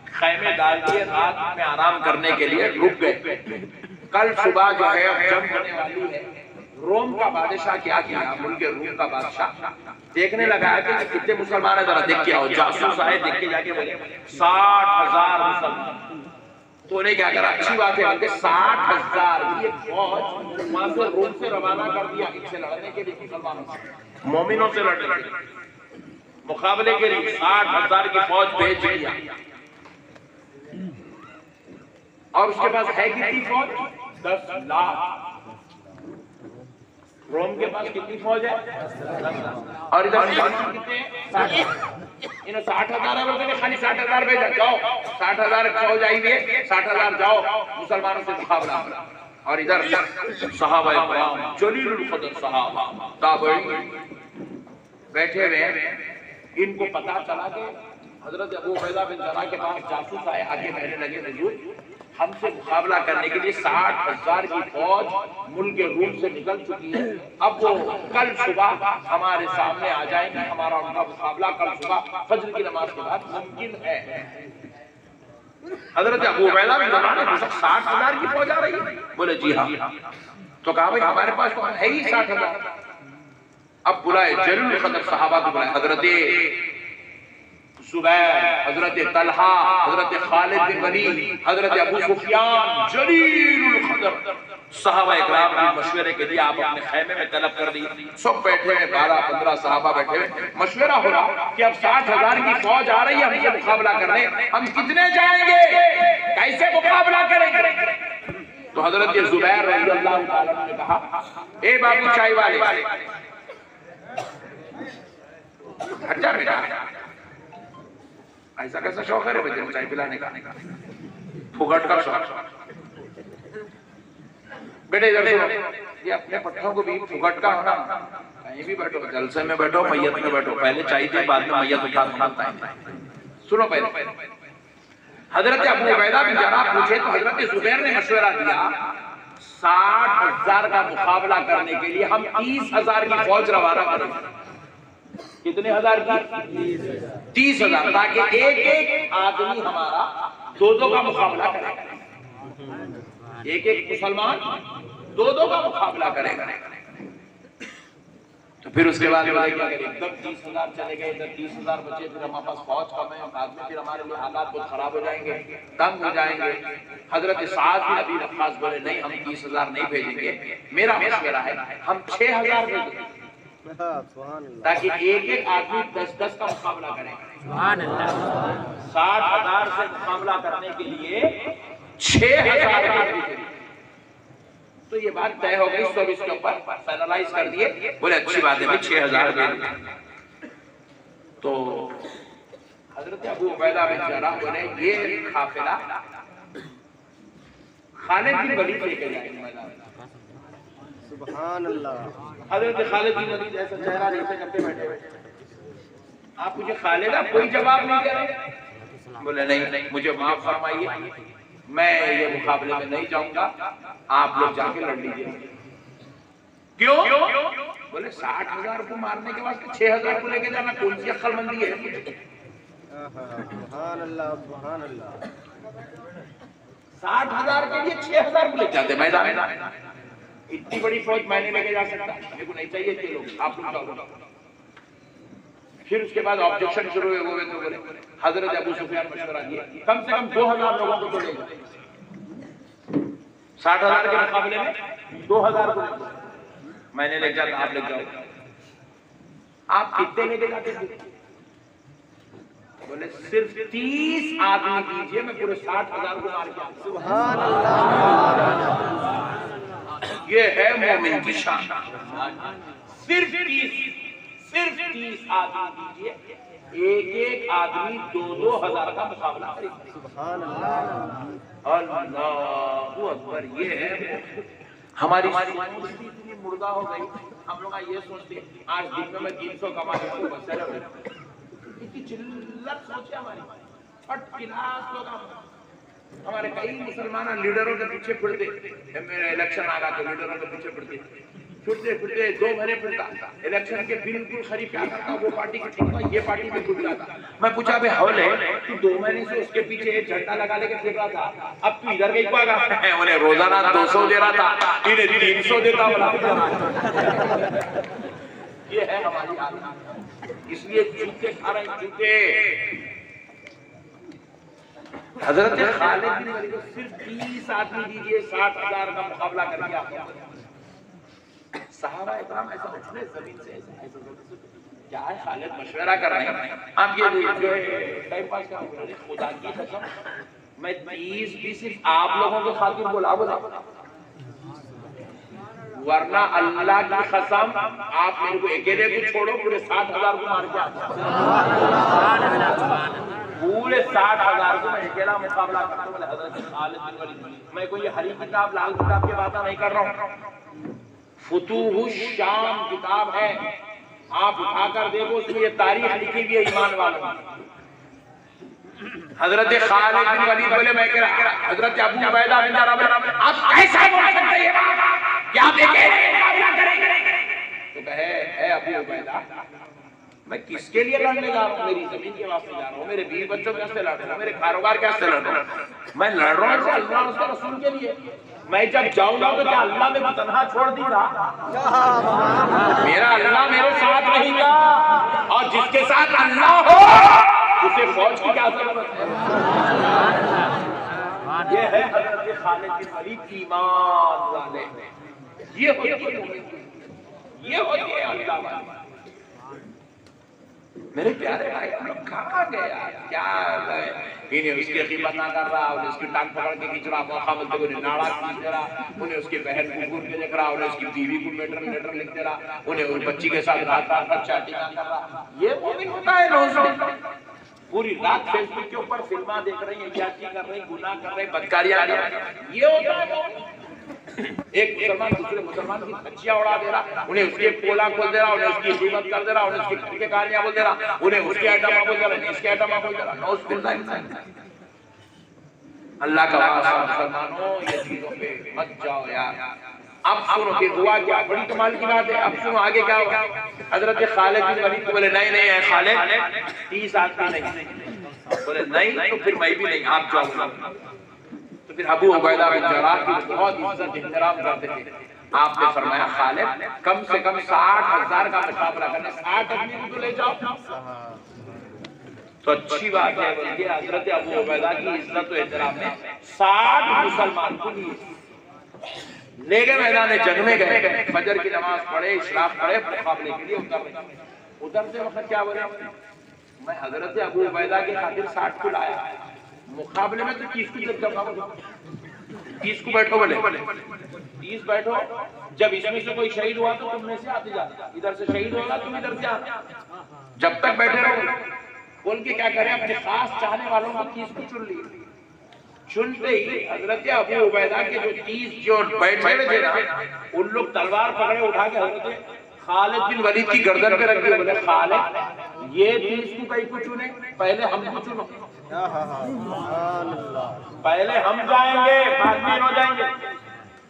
Speaker 1: खैमे डाल दिए, रात में आराम करने के लिए रुक गए। कल सुबह जो है जंग होने वाली है, रोम का बादशाह क्या किया, मुल्क रोम का बादशाह देखने लगा है कि कितने मुसलमान है, जरा देख के आओ। जासूस आए, देख के जाके बोले 60,000 मुसलमान। तो उन्हें क्या करा, अच्छी बात है, बल्कि 60,000 ये फौज वहां से रोम से रवाना कर दिया इनसे लड़ने के लिए, मुसलमानों से, मोमिनों से लड़ने मुकाबले के लिए 60,000 की फौज भेज दिया। और उसके पास है कितनी फौज? 10 लाख। रोम के पास कितनी फौज है? और इधर कितने? 60,000 60,000 है, बोलते खाली 60,000 भेजा, जाओ 60,000 फौज आई हुई है, 60,000 जाओ मुसलमानों से मुकाबला। और इधर सहाबा इकराम, जलीलुल क़द्र सहाबा ताबई बैठे हुए। इनको पता चला कि हजरत अबू उबैदा बिन जराह के पास जासूस आए, आगे कहने लगे हुजूर हमसे मुकाबला करने के लिए 60,000 की फौज मुल्क रूम से निकल चुकी है, अब वो कल सुबह हमारे सामने आ जाएंगे, हमारा उनका मुकाबला कल सुबह फजर की नमाज के बाद मुमकिन है। हजरत अबू उबैदा बिन जराह ने पूछा 60,000 की फौज आ रही है? बोले जी हाँ। तो कहा भाई हमारे पास तो है ही 60,000। अब बुलाए जलीलुल क़द्र सहाबा को, बुलाए हजरत जुबैर, हजरत तलहा, हजरत खालिद बिन वलीद, हजरत अबू सुफियान, जलीलुल क़द्र सहाबा इकराम के मशवरे के लिए आप अपने खैमे में तलब कर दी। सब बैठे हैं, 12-15 सहाबा बैठे हैं, मशवरा हो रहा कि अब 60,000 की फौज आ रही है हमसे मुकाबला करने, हम कितने जाएंगे, कैसे मुकाबला करेंगे? तो हजरत जुबैर रज़ियल्लाहु ताला अन्हु ने कहा, ए बाबू चाय वाले, हट जा बेटा, ऐसा कैसा शौक है रे बच्चे चाय पिलाने का, फुकट का शौक। बेटे इधर सुनो, ये अपने पट्टों को भी फुकट का होना, कहीं भी बैठो, जलसे में बैठो, मैयत में बैठो, पहले चाय दे बाद में मैयत उठा दूंगा। सुनो पहले, हजरत अबू उबैदा बिन जर्राह पूछे तो हजरत जुबैर ने मशवरा दिया 60,000 का मुकाबला करने के लिए हम 30,000 की फौज रवाना करेंगे। कितने हजार की? 30,000, ताकि एक एक आदमी हमारा दो का मुकाबला करेगा, एक एक मुसलमान दो का मुकाबला करेगा। तो फिर उसके बाद एकदम 30,000 चले गए, इधर 30,000 बचे, फिर हमारे पास फौज कम है, बाद में फिर हमारे लिए हालात बहुत खराब हो जाएंगे, तंग हो जाएंगे। हजरत साद बिन अबी वक्कास बोले नहीं, हम 30,000 नहीं भेजेंगे, मेरा मशवरा है हम 6,000 भेजेंगे, ताकि एक एक आदमी 10 का मुकाबला करेगा। 60,000 से मुकाबला करने के लिए 6,000। तो ये बात तय हो गई, सब इसके ऊपर फाइनलाइज कर दिए, बोले अच्छी बात है भाई 6,000 दे दो। तो हजरत अबू उबैदा बिन जर्राह बोले ये काफिला खालिद बिन वलीद लेके जाएंगे मैदान। सुभान अल्लाह। हजरत खालिद बिन वलीद ऐसा चेहरा जैसे करते बैठे बैठे, आप मुझे खालिदा कोई जवाब नहीं दे रहे। बोले नहीं, मुझे माफ फरमाइए, मैं ये मुकाबले में नहीं जाऊंगा, आप लोग जाके लड़ लीजिए। क्यों? बोले 60,000 को मारने के बाद 6,000 को लेके जाना कौन सी अक्लमंदी है? सुभान अल्लाह, सुभान अल्लाह। 60,000 के लिए 6,000 को लेके जाते मैदान में, इतनी बड़ी फौज मैंने लेके जा सकता, मेरे को नहीं चाहिए थे लोग, आप लोग जाओ। फिर उसके बाद ऑब्जेक्शन शुरू हुए, तो बोले हजरत अबू सुफियान मशवरा दिए कम से कम 2,000 लोगों को तो ले जाए, 60,000 के मुकाबले में 2,000 को मैंने ले जाता, आप ले जाओ। आप कितने लेके जाते थे? बोले सिर्फ 30 आदमी दीजिए, मैं पूरे 60,000 को मार के। सुभान अल्लाह, ये है मोमिन की शान। सिर्फ 30 आदमी दीजिए, एक एक आदमी 2,000 का मुकाबला करेगा। सुभान अल्लाह, अल्लाहू अकबर। ये है हमारी इतनी मुर्दा हो गई, हम लोग ये सोचते आज दिन में मैं 300 कमा सकूं, बस इतनी चिल्लत सोचे हमारी। फट क्लास लोग हमारे कई मुसलमान लीडरों के पीछे फिरते, मेरे इलेक्शन आ रहा तो लीडरों के पीछे फिरते 2 महीने फिरता, इलेक्शन के बिल्कुल करीब क्या करता, वो पार्टी के ठीक ये पार्टी में घुस जाता। मैं पूछा भाई हौले तू 2 महीने से उसके पीछे एक झंडा लगा लेके फिर रहा था, अब तू इधर कहीं पाएगा? उन्हें रोजाना 200 दे रहा था, इन्हें 300 देता बोला। ये है हमारी आदत, इसलिए जूते खा रहे हैं, जूते। हजरत खालिद बिन वलीद को सिर्फ 30 आदमी दीजिए, 60,000 का मुकाबला करेंगे आप। सहाबा इकराम ऐसा उठने जमीन से क्या है, खालिद मशवरा कर रहे हैं, आप ये जो है टाइम पास कर रहे हैं। खुदा की कसम मैं 30 भी सिर्फ आप लोगों के खातिर बोला, वरना अल्लाह की कसम आप मेरे को अकेले को छोड़ो, पूरे 60,000 को मार के आता, पूरे 60,000 को मैं अकेला मुकाबला करता हूं। हजरत खालिद बिन वलीद, मैं कोई हरी किताब लाल किताब की बात नहीं कर रहा हूं, फुतूहुश शाम किताब है, आप उठाकर देखो, उसमें ये तारीख लिखी हुई है ईमान वालों। हजरत खालिद बिन वलीद बोले मैं कह रहा, हजरत अबू उबैदा बिन जर्राह, आप कैसा बोल सकते हैं क्या आप अकेले मुकाबला करेंगे? तो कहे है अबू उबैदा, मैं किसके लिए लड़ने जा रहा हूँ? मेरी जमीन के वास्ते जा रहा हूँ, मेरे बीवी बच्चों के वास्ते लड़ रहा हूँ, मेरे कारोबार के वास्ते लड़ रहा हूँ, मैं लड़ रहा हूँ अल्लाह और उसके रसूल के लिए। मैं जब जाऊंगा तो क्या अल्लाह मेरे को तन्हा छोड़ देगा? मेरा अल्लाह मेरे साथ रहेगा, और जिसके साथ अल्लाह हो उसे फौज की क्या जरूरत है? ये है हजरत खालिद बिन वलीद की ईमान वाले, ये होती है अल्लाह वाले। मेरे प्यारे भाई हम लोग कहाँ गए यार, क्या इन्हें उसकी कीमत ना कर रहा, उन्हें उसकी टांग पकड़ के खींच रहा, मौका मिलते उन्हें नाड़ा खींच दे रहा, उन्हें उसकी बहन कुकुर के देख रहा, उन्हें उसकी बीवी को लेटर लिख दे रहा, उन्हें उस बच्ची के साथ रात रात भर चैटिंग कर रहा। ये मोमिन होता है? पूरी रात फेसबुक के ऊपर फिल्मा देख रही है, याची कर रही, गुनाह कर रही, बदकारियां कर रही। ये होता है एक मुसलमान दूसरे मुसलमान की धज्जियां उड़ा दे रहा, उन्हें उसके पोला खोल दे रहा, उन्हें उसकी कीमत कर दे रहा, उन्हें उसकी घर के कहानियां बोल दे रहा, उन्हें उसके आइटम बोल दे रहा, इसके आइटम बोल दे रहा। नौज़ुबिल्लाह। अल्लाह का वास्ता मुसलमानों, ये चीजों पे मत जाओ यार। अब सुनो कि हुआ क्या, बड़ी कमाल की बात है। अब सुनो आगे क्या हुआ। हजरत खालिद बिन वलीद को बोले नहीं नहीं है खालिद, 30 आदमी नहीं। बोले नहीं तो फिर मैं भी नहीं, आप जाओ। तो फिर अबू उबैदा बिन जर्राह की बहुत इज्जत एहतराम करते थे। आपने फरमाया खालिद कम से कम 60,000 का मुकाबला करना, 60 आदमी को तो ले जाओ। तो अच्छी बात है, बल्कि हजरत अबू उबैदा की इज्जत और एहतराम में 60 मुसलमान को ले गए मैदान जंग में गए, फजर की नमाज पढ़े, इशराक पढ़े, मुकाबले के लिए उतरते वक्त क्या बोले, मैं हजरत अबू उबैदा के खातिर 60 को लाया, मुकाबले में तो 30 को जब 30 को बैठो, बोले 30 बैठो, जब इसमें से कोई शहीद हुआ तो तुम में से आते जा, इधर से शहीद होगा तुम इधर से आना, जब तक बैठे रहो। बोल के क्या करें, अपने खास चाहने वालों को 30 को चुन लिए। चुनते ही हजरत अबू उबैदा के जो 30 जो बैठे हुए थे ना, उन लोग तलवार पकड़े उठा के हजरत खालिद बिन वलीद की गर्दन पे रख दिए। बोले खालिद ये 30 को कहीं को चुने, पहले हम को चुनो, पहले हम जाएंगे बाद में हो जाएंगे।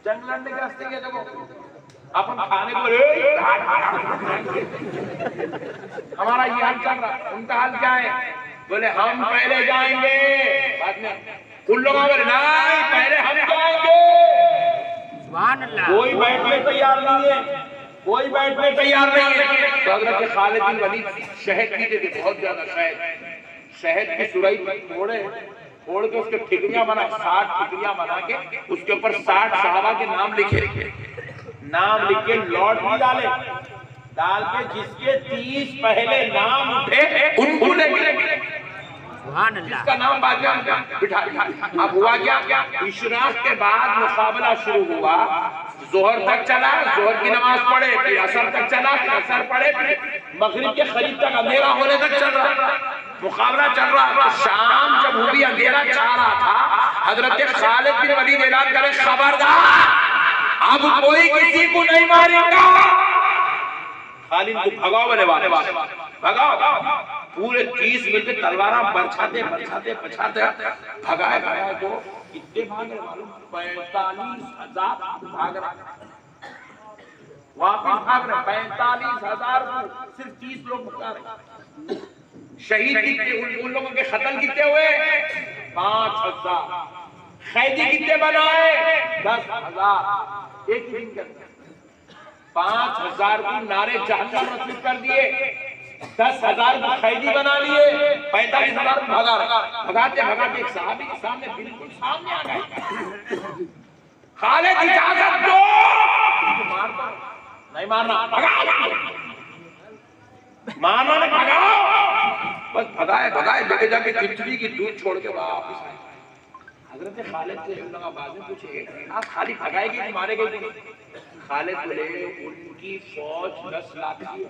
Speaker 1: जंग लड़ने के रास्ते के देखो, अपन खाने को हमारा ये हाल चल रहा, उनका हाल क्या है। बोले हम पहले जाएंगे बाद में, उन लोगों बोले नहीं पहले हम जाएंगे। कोई बैठने तैयार नहीं है, कोई बैठने तैयार नहीं है। तो हजरत खालिद बिन वलीद शहद पीते थे, बहुत ज्यादा शहद की सुराई फोड़ के उसके ठिकरियां बना, 60 ठिकरियां बना के उसके ऊपर 60 सहाबा के नाम लिखे, नाम लिख के लौट भी डाल के जिसके 30 पहले नाम उठे उनको लेके इसका नाम बाद में बिठा। अब हुआ क्या, इशराक के बाद मुकाबला शुरू हुआ, जोहर तक चला, जोहर की नमाज पढ़े, फिर असर तक चला, फिर असर पढ़े, फिर मगरिब के करीब तक अंधेरा होने तक चल रहा, मुकाबला चल रहा था। शाम जब हुई, अंधेरा छा रहा था, हजरत खालिद बिन वलीद ऐलान करे खबरदार अब कोई किसी को नहीं मारेगा। खालिद को भगाओ, बोले भगाओ। पूरे 30 मिनट में तलवारा बरछाते भगाए तो कितने भाग रहे मालूम, 45,000 भाग रहे, वापस भाग रहे 45,000 को सिर्फ 30 लोग भगा रहे। शहीद कितने, उन लोगों के खत्म कितने हुए, 5,000। कैदी कितने बनाए, 10,000। एक दिन के 5,000 को नारे जहन्नम नसीब कर दिए, 10,000 को कैदी बना लिए, 45,000 भगाते एक साहबी के सामने बिल्कुल सामने आ गए। खालिद इजाजत दो, नहीं मारना, मारना नहीं, भगाओ। बस भगाए लेके जाके खिचड़ी की दूध छोड़ के वापस आए। हजरत खालिद से बाद में पूछे आप खाली भगाएगी कि मारेगी? खालिद बोले उनकी फौज 10 लाख की,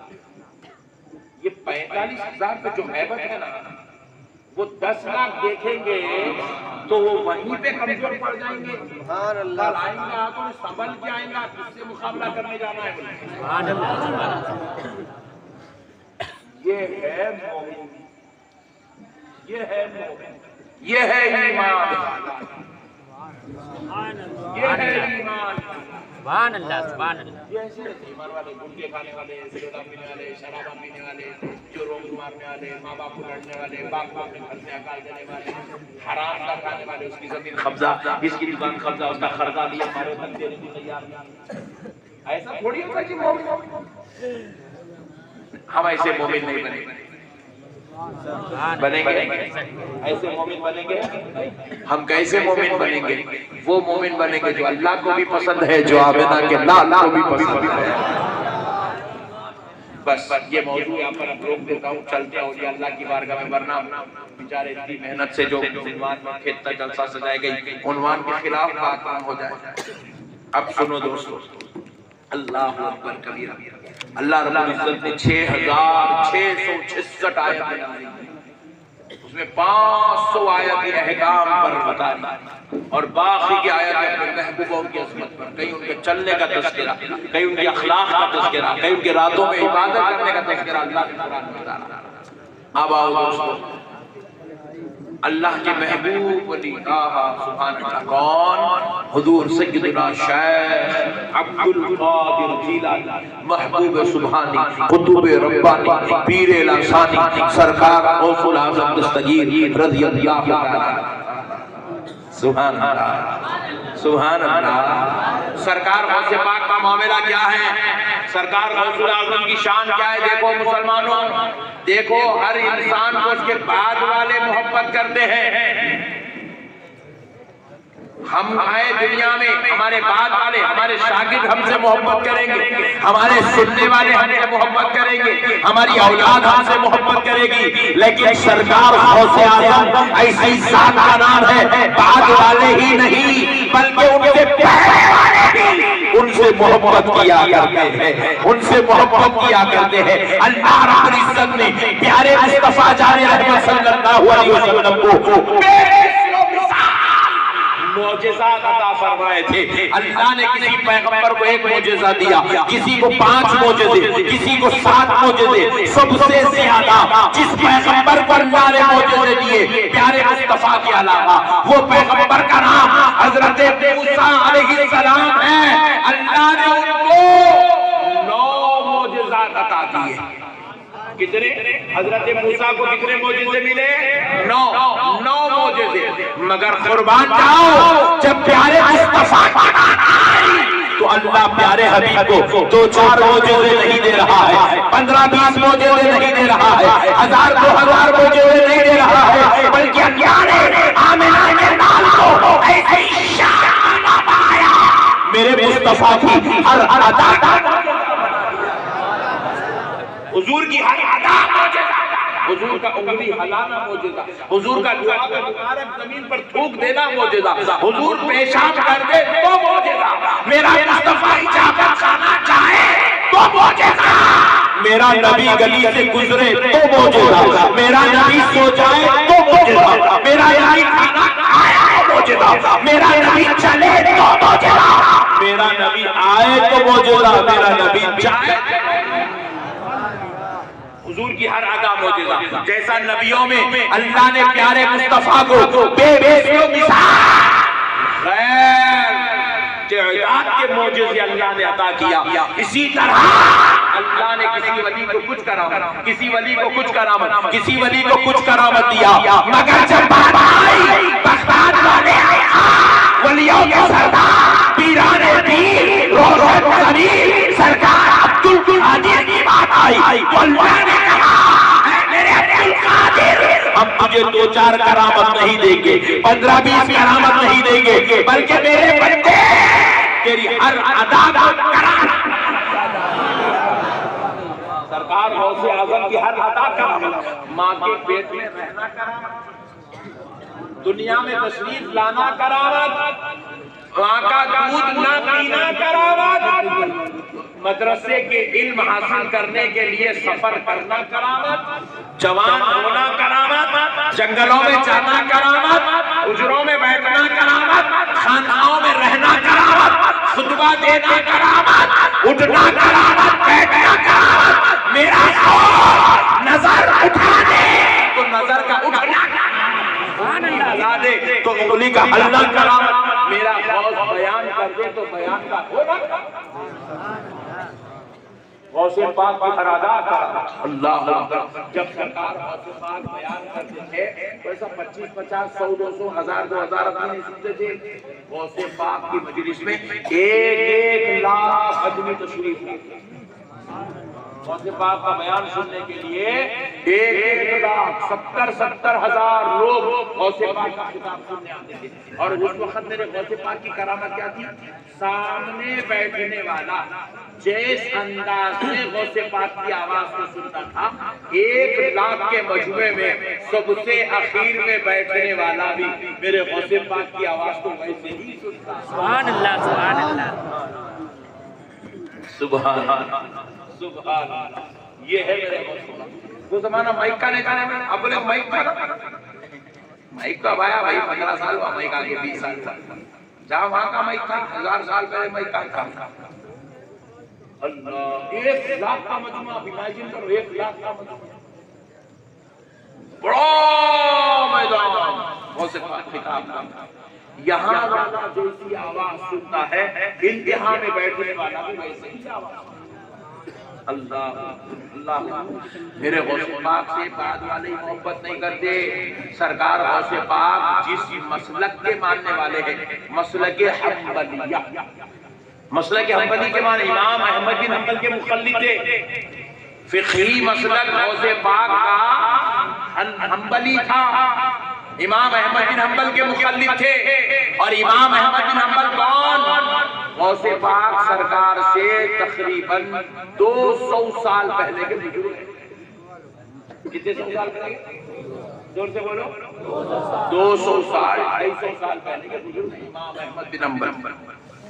Speaker 1: ये 45,000 पे जो हैबत है ना, वो 10 लाख देखेंगे तो वो वहीं पे कमजोर पड़ जाएंगे। कल आएंगे तो संभल के आएंगा, किससे मुकाबला करने जाना है। ये है मोमिन, ये है मोमिन, ये है ईमान, ये है ईमान।
Speaker 3: सुभान अल्लाह, सुभान अल्लाह।
Speaker 1: ये ऐसे रहते ईमान वाले, गुटखे खाने वाले, सिगरेट पीने वाले, शराब पीने वाले, चोरों को मारने वाले, माँ बाप को लड़ने वाले, बाप को अपने घर से हकाल देने वाले, हराम का खाने वाले, उसकी जमीन कब्जा, इसकी दुकान कब्जा, उसका खर्चा लिया, हमारे तक देने को तैयार। ऐसा थोड़ी होता है कि मोमिन, हम ऐसे मोमिन नहीं बनेंगे, ऐसे मोमिन बनेंगे हम। कैसे मोमिन बनेंगे? वो मोमिन बनेंगे जो अल्लाह को भी पसंद है, जो आमिना के लाल को भी पसंद है। बस ये मौजूद यहाँ पर अब रोक देता हूँ, चलते हैं अल्लाह की बारगाह में, वरना बेचारे इतनी मेहनत से जो उन्वान में खेत जलसा सजाई गई, उन्वान के खिलाफ बात हो जाए। अब सुनो दोस्तों, अल्लाह अकबर कबीरा। अल्लाह रब्बुल इज्जत ने 6,666 आयतें नाज़िल की। उसमें 500 आयत अहकाम पर बता दी और बाकी की आयत अपने महबूबों की अज़मत पर, कहीं उनके चलने का तज़किरा, कहीं उनके अखलाक का तज़किरा, कहीं उनके रातों में इबादत करने का तज़किरा अल्लाह के कुरान में बता रहा। अब आओ दोस्तों, अल्लाह के महबूब वली सुभान अल्लाह कौन? हुजूर सय्यदुना शेख अब्दुल कादिर जीलानी महबूब सुभानी कुतुब रब्बानी पीर लासानी सरकार गौसुल आज़म दस्तगीर रज़ियल्लाहु ताला। सुभान अल्लाह, सुभान अल्लाह। सरकार गौसे पाक का मामला क्या है? सरकार गौसुल आज़म की शान क्या है? देखो मुसलमानों, देखो हर इंसान को उसके बाद वाले मोहब्बत करते हैं। हम आए दुनिया में, हमारे बाद वाले, हमारे शागिर्द हमसे मोहब्बत करेंगे, हमारे सुनने वाले हमसे मोहब्बत करेंगे, हमारी औलाद हमसे मोहब्बत करेगी। लेकिन सरकार गौसे आज़म ऐसी जात का नाम है, बाद वाले ही नहीं बल्कि उनसे पहले वाले भी उनसे मोहब्बत किया करते हैं, उनसे मोहब्बत किया करते हैं। अल्लाह रब्बुल इज्जत ने प्यारे मुस्तफा जाने रहमत सल्लल्लाहु अलैहि वसल्लम को मौजिज़ा अता फरमाए थे। अल्लाह ने किसी पैगंबर को एक मौजिज़ा दिया, किसी को 5 मौजिज़े, किसी को 7 मौजिज़े। सबसे ज्यादा जिस पैगंबर पर अल्लाह ने मौजिज़े दिए प्यारे मुस्तफा के अलावा, वो पैगंबर का नाम हजरत मूसा अलैहिस्सलाम है। अल्लाह ने उनको 9 मौजिज़ा अता किए। कितने? हजरत मूसा को कितने मौजिज़े मिले? 9 मौजिज़े। मगर कुर्बान जाओ, जब प्यारे मुस्तफा तो अल्लाह प्यारे हबीब को 2-4 मौजिज़े नहीं दे रहा है, 15-20 मौजिज़े नहीं दे रहा है, 1000-2000 मौजिज़े नहीं दे रहा है, बल्कि अल्लाह ने आमिना के लाल को ऐसी शान अताया। मेरे मुस्तफा की हर अदा, हुजूर की हर अदा मौजिज़ा, हुजूर का उंगली हिलाना मौजिज़ा, हुजूर का दुआ का मुबारक जमीन पर थूक देना मौजिज़ा, हुजूर पेशाब कर दे तो मौजिज़ा, मेरा मुस्तफा इजाज़त खाना चाहे तो मौजिज़ा, मेरा नबी गली से गुजरे तो मौजिज़ा, मेरा नबी सो जाए तो मौजिज़ा, मेरा नबी खाना खाए तो मौजिज़ा, मेरा नबी चले तो मौजिज़ा, मेरा नबी आए तो मौजिज़ा, मेरा नबी जाए। हुजूर की हर अदा मौजिज़ा। जैसा नबियों में अल्लाह ने प्यारे मुस्तफा को बेमिसाल तादाद के मौजिज़े अल्लाह ने अता किया, इसी तरह अल्लाह ने किसी वली को कुछ करामत, किसी वली को कुछ करामत, किसी वली को कुछ करामत दिया। मगर जब बात आई बगदाद वाले वलियों के सरदार पीराने पीर रोशन ज़मीन सरकार अब्दुल कादिर की बात आई, अल्लाह ने कहा मेरे अब्दुल कादिर, हम तुझे 2-4 करामत नहीं देंगे, 15-20 करामत नहीं देंगे, बल्कि मेरे बंदे तेरी हर अदा को करामत। सरकार गौसे आज़म की हर अदा करामत, माँ के पेट में रहना करामत, दुनिया में तशरीफ लाना करामत, माँ का दूध न पीना करामत, मदरसे के इल्म हासिल करने के लिए सफर करना करामत, जवान होना करामत, जंगलों में जाना करामत, उजरों में बैठना करामत, खानाओं में रहना करामत, खुतबा देना करामत, उठना करामत, बैठना करामत, मेरा नजर उठा दे तो नजर का उठना ला दे तो उंगली का हल्ला करामत, मेरा गौस बयान कर दे तो बयान का होना। गौसे पाक की हर अदा का अल्लाह अकबर। जब सरकार गौसे पाक बयान करते थे तो ऐसा 25, 50, 100, 200, 1000, 2000 आदमी सुनते थे। गौसे पाक की मजलिस में 1-1 लाख आदमी तशरीफ लाते। गौसे पाक का बयान सुनने के लिए 1-1 लाख 70-70 हजार लोग गौसे पाक का खिताब सुनने आते थे। और उस वक्त मेरे गौसे पाक की करामत क्या थी? सामने बैठने वाला जिस अंदाज से गौसे पाक की आवाज को सुनता था, 1 लाख के मजमे में सबसे आखिर में बैठने वाला भी मेरे गौसे पाक की आवाज को वैसे ही सुनता।
Speaker 3: सुभान अल्लाह, सुभान अल्लाह,
Speaker 1: सुभान अल्लाह। ये है मेरे गौसे पाक। वो जमाना माइक का नहीं था, अब बोले माइक का माइक कब आया भाई? 15 साल हुआ माइक आगे, 20 साल हुआ। जहाँ वहां का माइक था 1000 साल पहले माइक का था। अल्लाह, 1 लाख का मजमा, इमेजिन करो, 1 लाख का मजमा, बड़ा मैदान, बहुत से खिताब। यहाँ वाला जैसी आवाज सुनता है, इंतहा में बैठने वाला भी वैसे ही आवाज। अल्लाह अल्लाह, मेरे गौसे पाक से बाद वाले ही मोहब्बत नहीं करते। सरकार गौसे पाक जिस मसलक के मानने वाले हैं, मसलक हम्बलिया, मसलक हम्बली के माने इमाम अहमद बिन हम्बल के मुक़ल्लिद थे। फिक़ही मसलक गौसे पाक का हम्बली था, इमाम अहमद बिन हम्बल के मुक़ल्लिद थे। और इमाम अहमद बिन हम्बल कौन? गौसे पाक सरकार से तकरीबन 200 साल पहले के बुजुर्ग हैं। कितने 100 साल पहले? जोर से बोलो। 200 साल 250 साल पहले के बुजुर्ग हैं इमाम अहमद बिन हम्बल।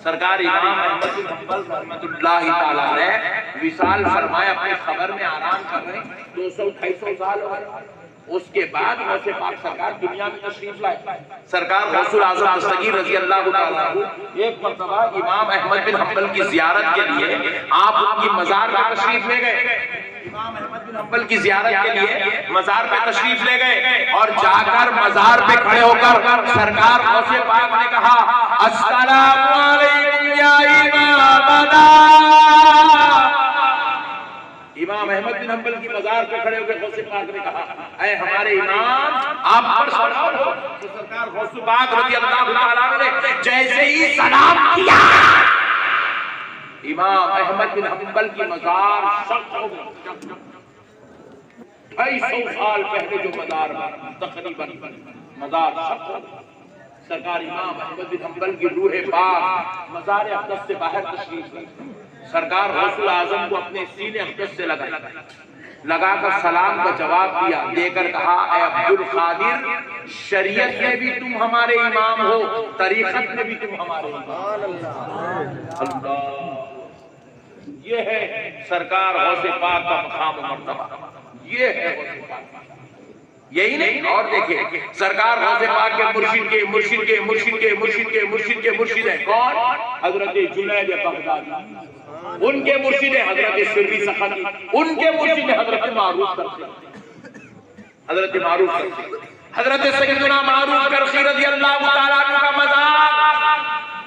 Speaker 1: सरकार इमाम अहमद बिन हम्बल रहमतुल्लाहि तआला अलैह विसाल फरमाए, अपने खबर में आराम कर रहे हैं। 200-250 साल हो गए। उसके बाद गौसे पाक सरकार दुनिया में तशरीफ लाए। सरकार गौसुल आज़म दस्तगीर रज़ी अल्लाह ताला अन्हु एक मर्तबा इमाम अहमद बिन हम्बल की ज़ियारत के लिए आप उनकी मज़ार पर तशरीफ ले गए। इमाम अहमद बिन हम्बल की ज़ियारत के लिए मज़ार पे तशरीफ ले गए और जाकर मज़ार पे खड़े होकर सरकार गौसे पाक ने कहा, अस्सलामु अलैकुम या इमामना। इमाम अहमद बिन हम्बल की मज़ार पे खड़े होकर गौसे पाक ने कहा, ऐ हमारे इमाम, आप पर सलाम हो। तो सरकार गौसे पाक रज़ी अल्लाह ताला अन्हु ने जैसे ही सलाम किया, इमाम अहमद बिन हम्बल की मज़ार शक हो गई। 250 साल पहले जो मज़ार तकरीबन मज़ार शक हो गई। सरकार इमाम अहमद बिन हम्बल की रूह पाक मज़ार अक़दस से बाहर तशरीफ लाई। सरकार गौसुल आज़म को अपने सीने अक़दस से लगाकर सलाम का जवाब दिया, देकर कहा, ऐ अब्दुल कादिर, शरीयत में भी तुम हमारे इमाम हो, तरीक़त में भी तुम हमारे इमाम। अल्लाह, ये है सरकार गौसे पाक का मकाम मर्तबा, ये है गौसे पाक। यही नहीं, और देखिए सरकार गौसे पाक के मुर्शिद के मुर्शिद के मुर्शिद के मुर्शिद के मुर्शिद के मुर्शिद है कौन? हजरत जुनैद बगदादी। उनके मुर्शिद है हजरत सिर्री सखी, उनके मुर्शिद है हजरत मारूफ करखी, हजरत मारूफ करखी, हजरत सैयदना मारूफ करखी रज़ी अल्लाह ताला अन्हु का मज़ार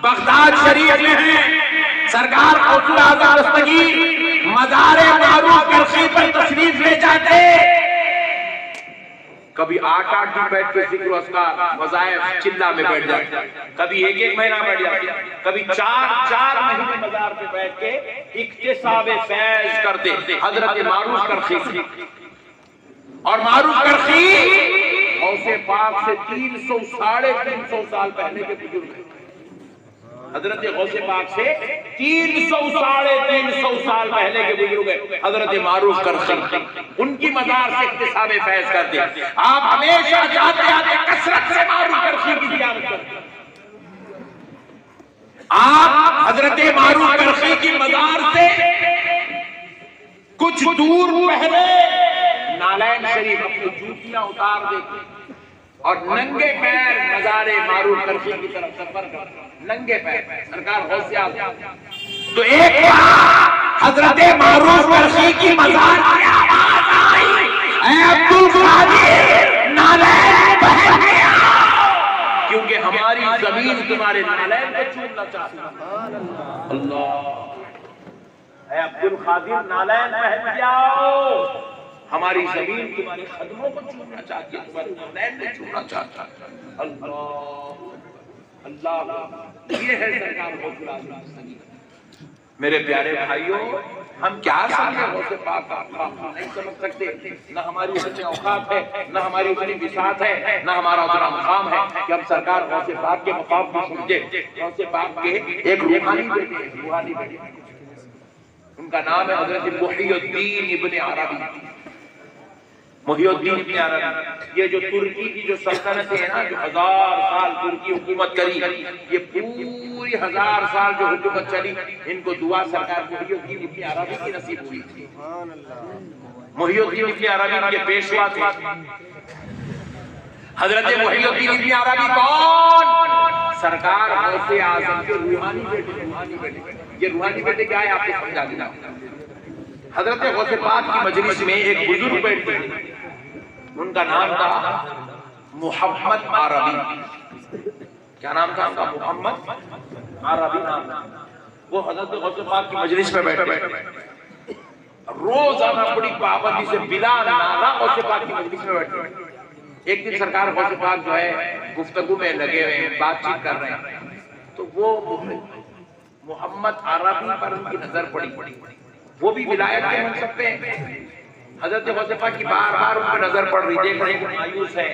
Speaker 1: बगदाद शरीफ में है। सरकार गौसुल आज़म दस्तगीर मज़ार मारूफ करखी पर तशरीफ ले जाते, कभी 8-8 दिन बैठ के जिक्र अस्कार वज़ाइफ चिल्ला में बैठ जाते, कभी 1-1 महीना बैठ जाते, कभी 4-4 महीने मज़ार पे बैठ के इक्तिसाब फैज़ करते हजरत मारूफ करखी। और मारूफ करखी गौसे पाक से 300-350 साल पहले के बुजुर्ग हैं। हजरत गौसे पाक से 300-350 साल पहले के बुजुर्ग है हजरत मारूफ करखी। उनकी मज़ार से इक्तिसाब फैज़ करते। आप हमेशा जाते आते कसरत से मारूफ करखी की ज़ियारत करते। आप हजरत मारूफ करखी की मज़ार से कुछ दूर पहले नालैन शरीफ अपनी जूतियां उतार देते और नंगे पैर मज़ार मारूफ करखी की तरफ सफर करते, नंगे पैर। सरकार होशियार। तो एक हजरत मारूफ करखी की मज़ार की आवाज आई, ऐ अब्दुल कादिर, नालैन पहन के आओ, क्योंकि हमारी जमीन तुम्हारे नालैन को छूना चाहती है। अल्लाह, ऐ अब्दुल कादिर, नालैन पहन के आओ, हमारी जमीन तुम्हारे कदमों को छूना चाहती है, तुम्हारे नालैन को छूना चाहता है। अल्लाह अल्लाह, ये है सरकार गौसुल आज़म दस्तगीर। मेरे प्यारे भाइयों, हम क्या समझे गौसे पाक का नहीं समझ सकते। न हमारी उतनी औकात है, न हमारी उतनी बिसात है, न हमारा उतना मुकाम है कि हम सरकार गौसे पाक के मुकाम को समझे। गौसे पाक के एक रूहानी बेटे, उनका नाम है हजरत मुहियुद्दीन इब्न अरबी। मुहियुद्दीन इब्न अरबी, ये जो तुर्की की जो सल्तनत है ना, जो 1000 साल तुर्की हुकूमत करी, ये पूरी 1000 साल जो हुकूमत चली, इनको दुआ सरकार मुहियुद्दीन इब्न अरबी की नसीब हुई थी। मुहियुद्दीन इब्न अरबी के पेशवा थे। हजरत मुहियुद्दीन इब्न अरबी कौन? सरकार गौसे आजम के रूहानी बेटे। ये रूहानी बेटे क्या है आपको समझा देना। हजरत गौसे पाक की मजलिस में एक बुजुर्ग बैठे, उनका नाम था मोहम्मद अरबी। क्या नाम था उनका? मोहम्मद अरबी नाम था। वो हजरत गौसे पाक की मजलिस में बैठे, रोजाना बड़ी पाबंदी से बिला नारा गौसे पाक की मजलिस में बैठे। एक दिन सरकार गौसे पाक जो है गुफ्तगू में लगे हुए हैं, बातचीत कर रहे हैं, तो वो मोहम्मद अरबी पर उनकी नजर पड़ी। वो भी विलायत के मनसब पे हजरत गौसे पाक की बार-बार उन पर नजर पड़ रही, देख रहे हैं मायूस है,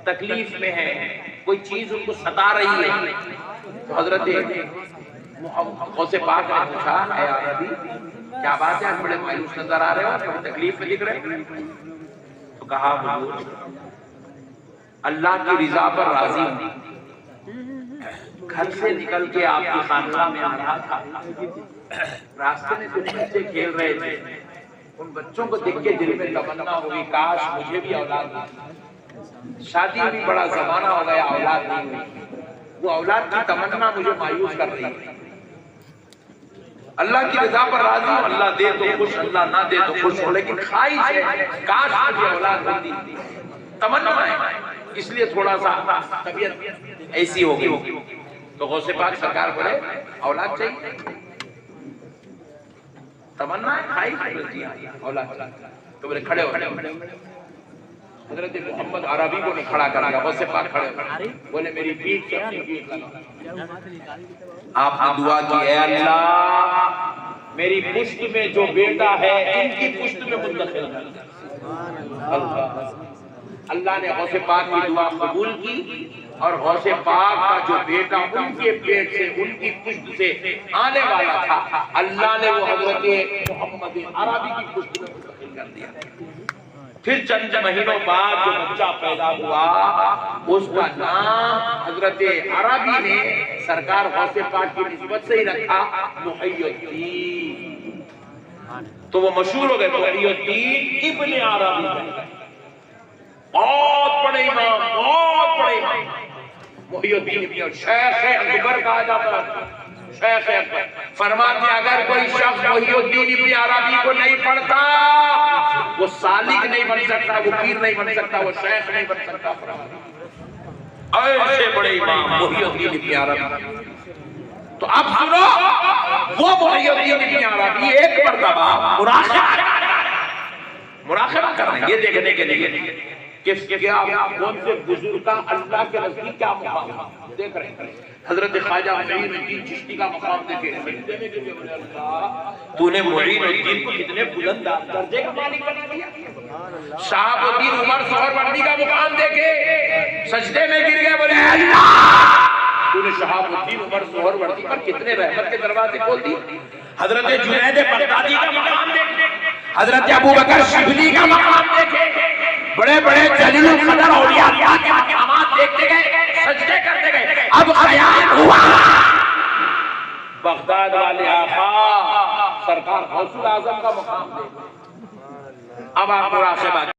Speaker 1: तकलीफ में है, कोई चीज उनको सता रही है। तो हजरत गौसे पाक ने पूछा, ऐ अरबी क्या बात है, आज बड़े मायूस नजर आ रहे हो, बड़ी तकलीफ में दिख रहे? तो कहा हुजूर अल्लाह की रिजा पर राजी हूं, घर से निकल के आपकी खानकाह में आ रहा था, रास्ते में कुछ बच्चे खेल रहे थे, उन बच्चों को देख के दिल में तमन्ना हुई काश मुझे भी औलाद हो। शादी भी बड़ा जमाना हो गया, औलाद नहीं हुई, वो औलाद की तमन्ना मुझे मायूस कर रही है। अल्लाह की रजा पर राजी हूं, अल्लाह दे तो खुश, अल्लाह ना दे तो खुश हो, लेकिन ख्वाहिश है काश मुझे औलाद होती, तमन्ना है, इसलिए थोड़ा सा तबीयत ऐसी हो गई। तो गौसे पाक सरकार बोले औलाद चाहिए, तमन्ना है, ख्वाहिश औलाद। तो बोले खड़े हो। हजरत मोहम्मद अरबी को खड़ा कर दिया, गौसे पाक खड़े बोले मेरी पीठ से अपनी पीठ लगा। आपने दुआ की, ऐ अल्लाह मेरी पुश्त में जो बेटा है इनकी पुश्त में मुंतकिल कर। अल्लाह ने गौसे पाक की दुआ कबूल की और गौसे पाक का जो बेटा उनके पेट से, उनकी पुश्त से आने वाला था, अल्लाह ने वो हजरत मोहम्मद अरबी की पुश्त में मुंतकिल कर दिया। फिर चंद महीनों बाद जो बच्चा पैदा हुआ उसका नाम हजरत अरबी ने सरकार गौसे पाक की निस्बत से ही रखा, मुहियुद्दीन। तो वो मशहूर हो गए मुहियुद्दीन इब्न अरबी, बहुत बड़े इमाम, बहुत बड़े इमाम मुहियुद्दीन इब्न शेख अकबर कहा जाता है। शेख अकबर फरमाते अगर कोई शख्स मुहियुद्दीन इब्न अरबी को नहीं पढ़ता वो सालिक नहीं बन सकता, वो पीर नहीं बन सकता, वो शेख नहीं बन सकता। ऐसे बड़े इमाम मुहियुद्दीन इब्न अरबी। तो अब सुनो, वो मुहियुद्दीन इब्न अरबी एक मर्तबा मुराक़बा कर रहे हैं, ये देखने के लिए क्या कौन से बुजुर्ग का अल्लाह के नज़दीक क्या मुकाम देख रहे हैं। हजरत ख्वाजा मुईनुद्दीन चिश्ती का मकाम देखे, तूने मुईनुद्दीन को कितने बुलंद दर्जे का मालिक बना दिया। शहाबुद्दीन उमर सोहरवर्दी का मुकाम देखे, सजदे में गिर गए, बोले अल्लाह तूने शहाबुद्दीन उमर सोहरवर्दी पर कितने रहमत के दरवाजे खोल दिए। हजरत जुनैद बगदादी का मकाम देखे, हजरत अबू बकर शिबली का मकाम देखे, बड़े बड़े जलील कदर औलिया के मकामात देखते गए, सजदे करते गए। अब ख्याल हुआ बगदाद वाले आका सरकार गौसुल आजम का मकाम दे। अब आप मुराक़बा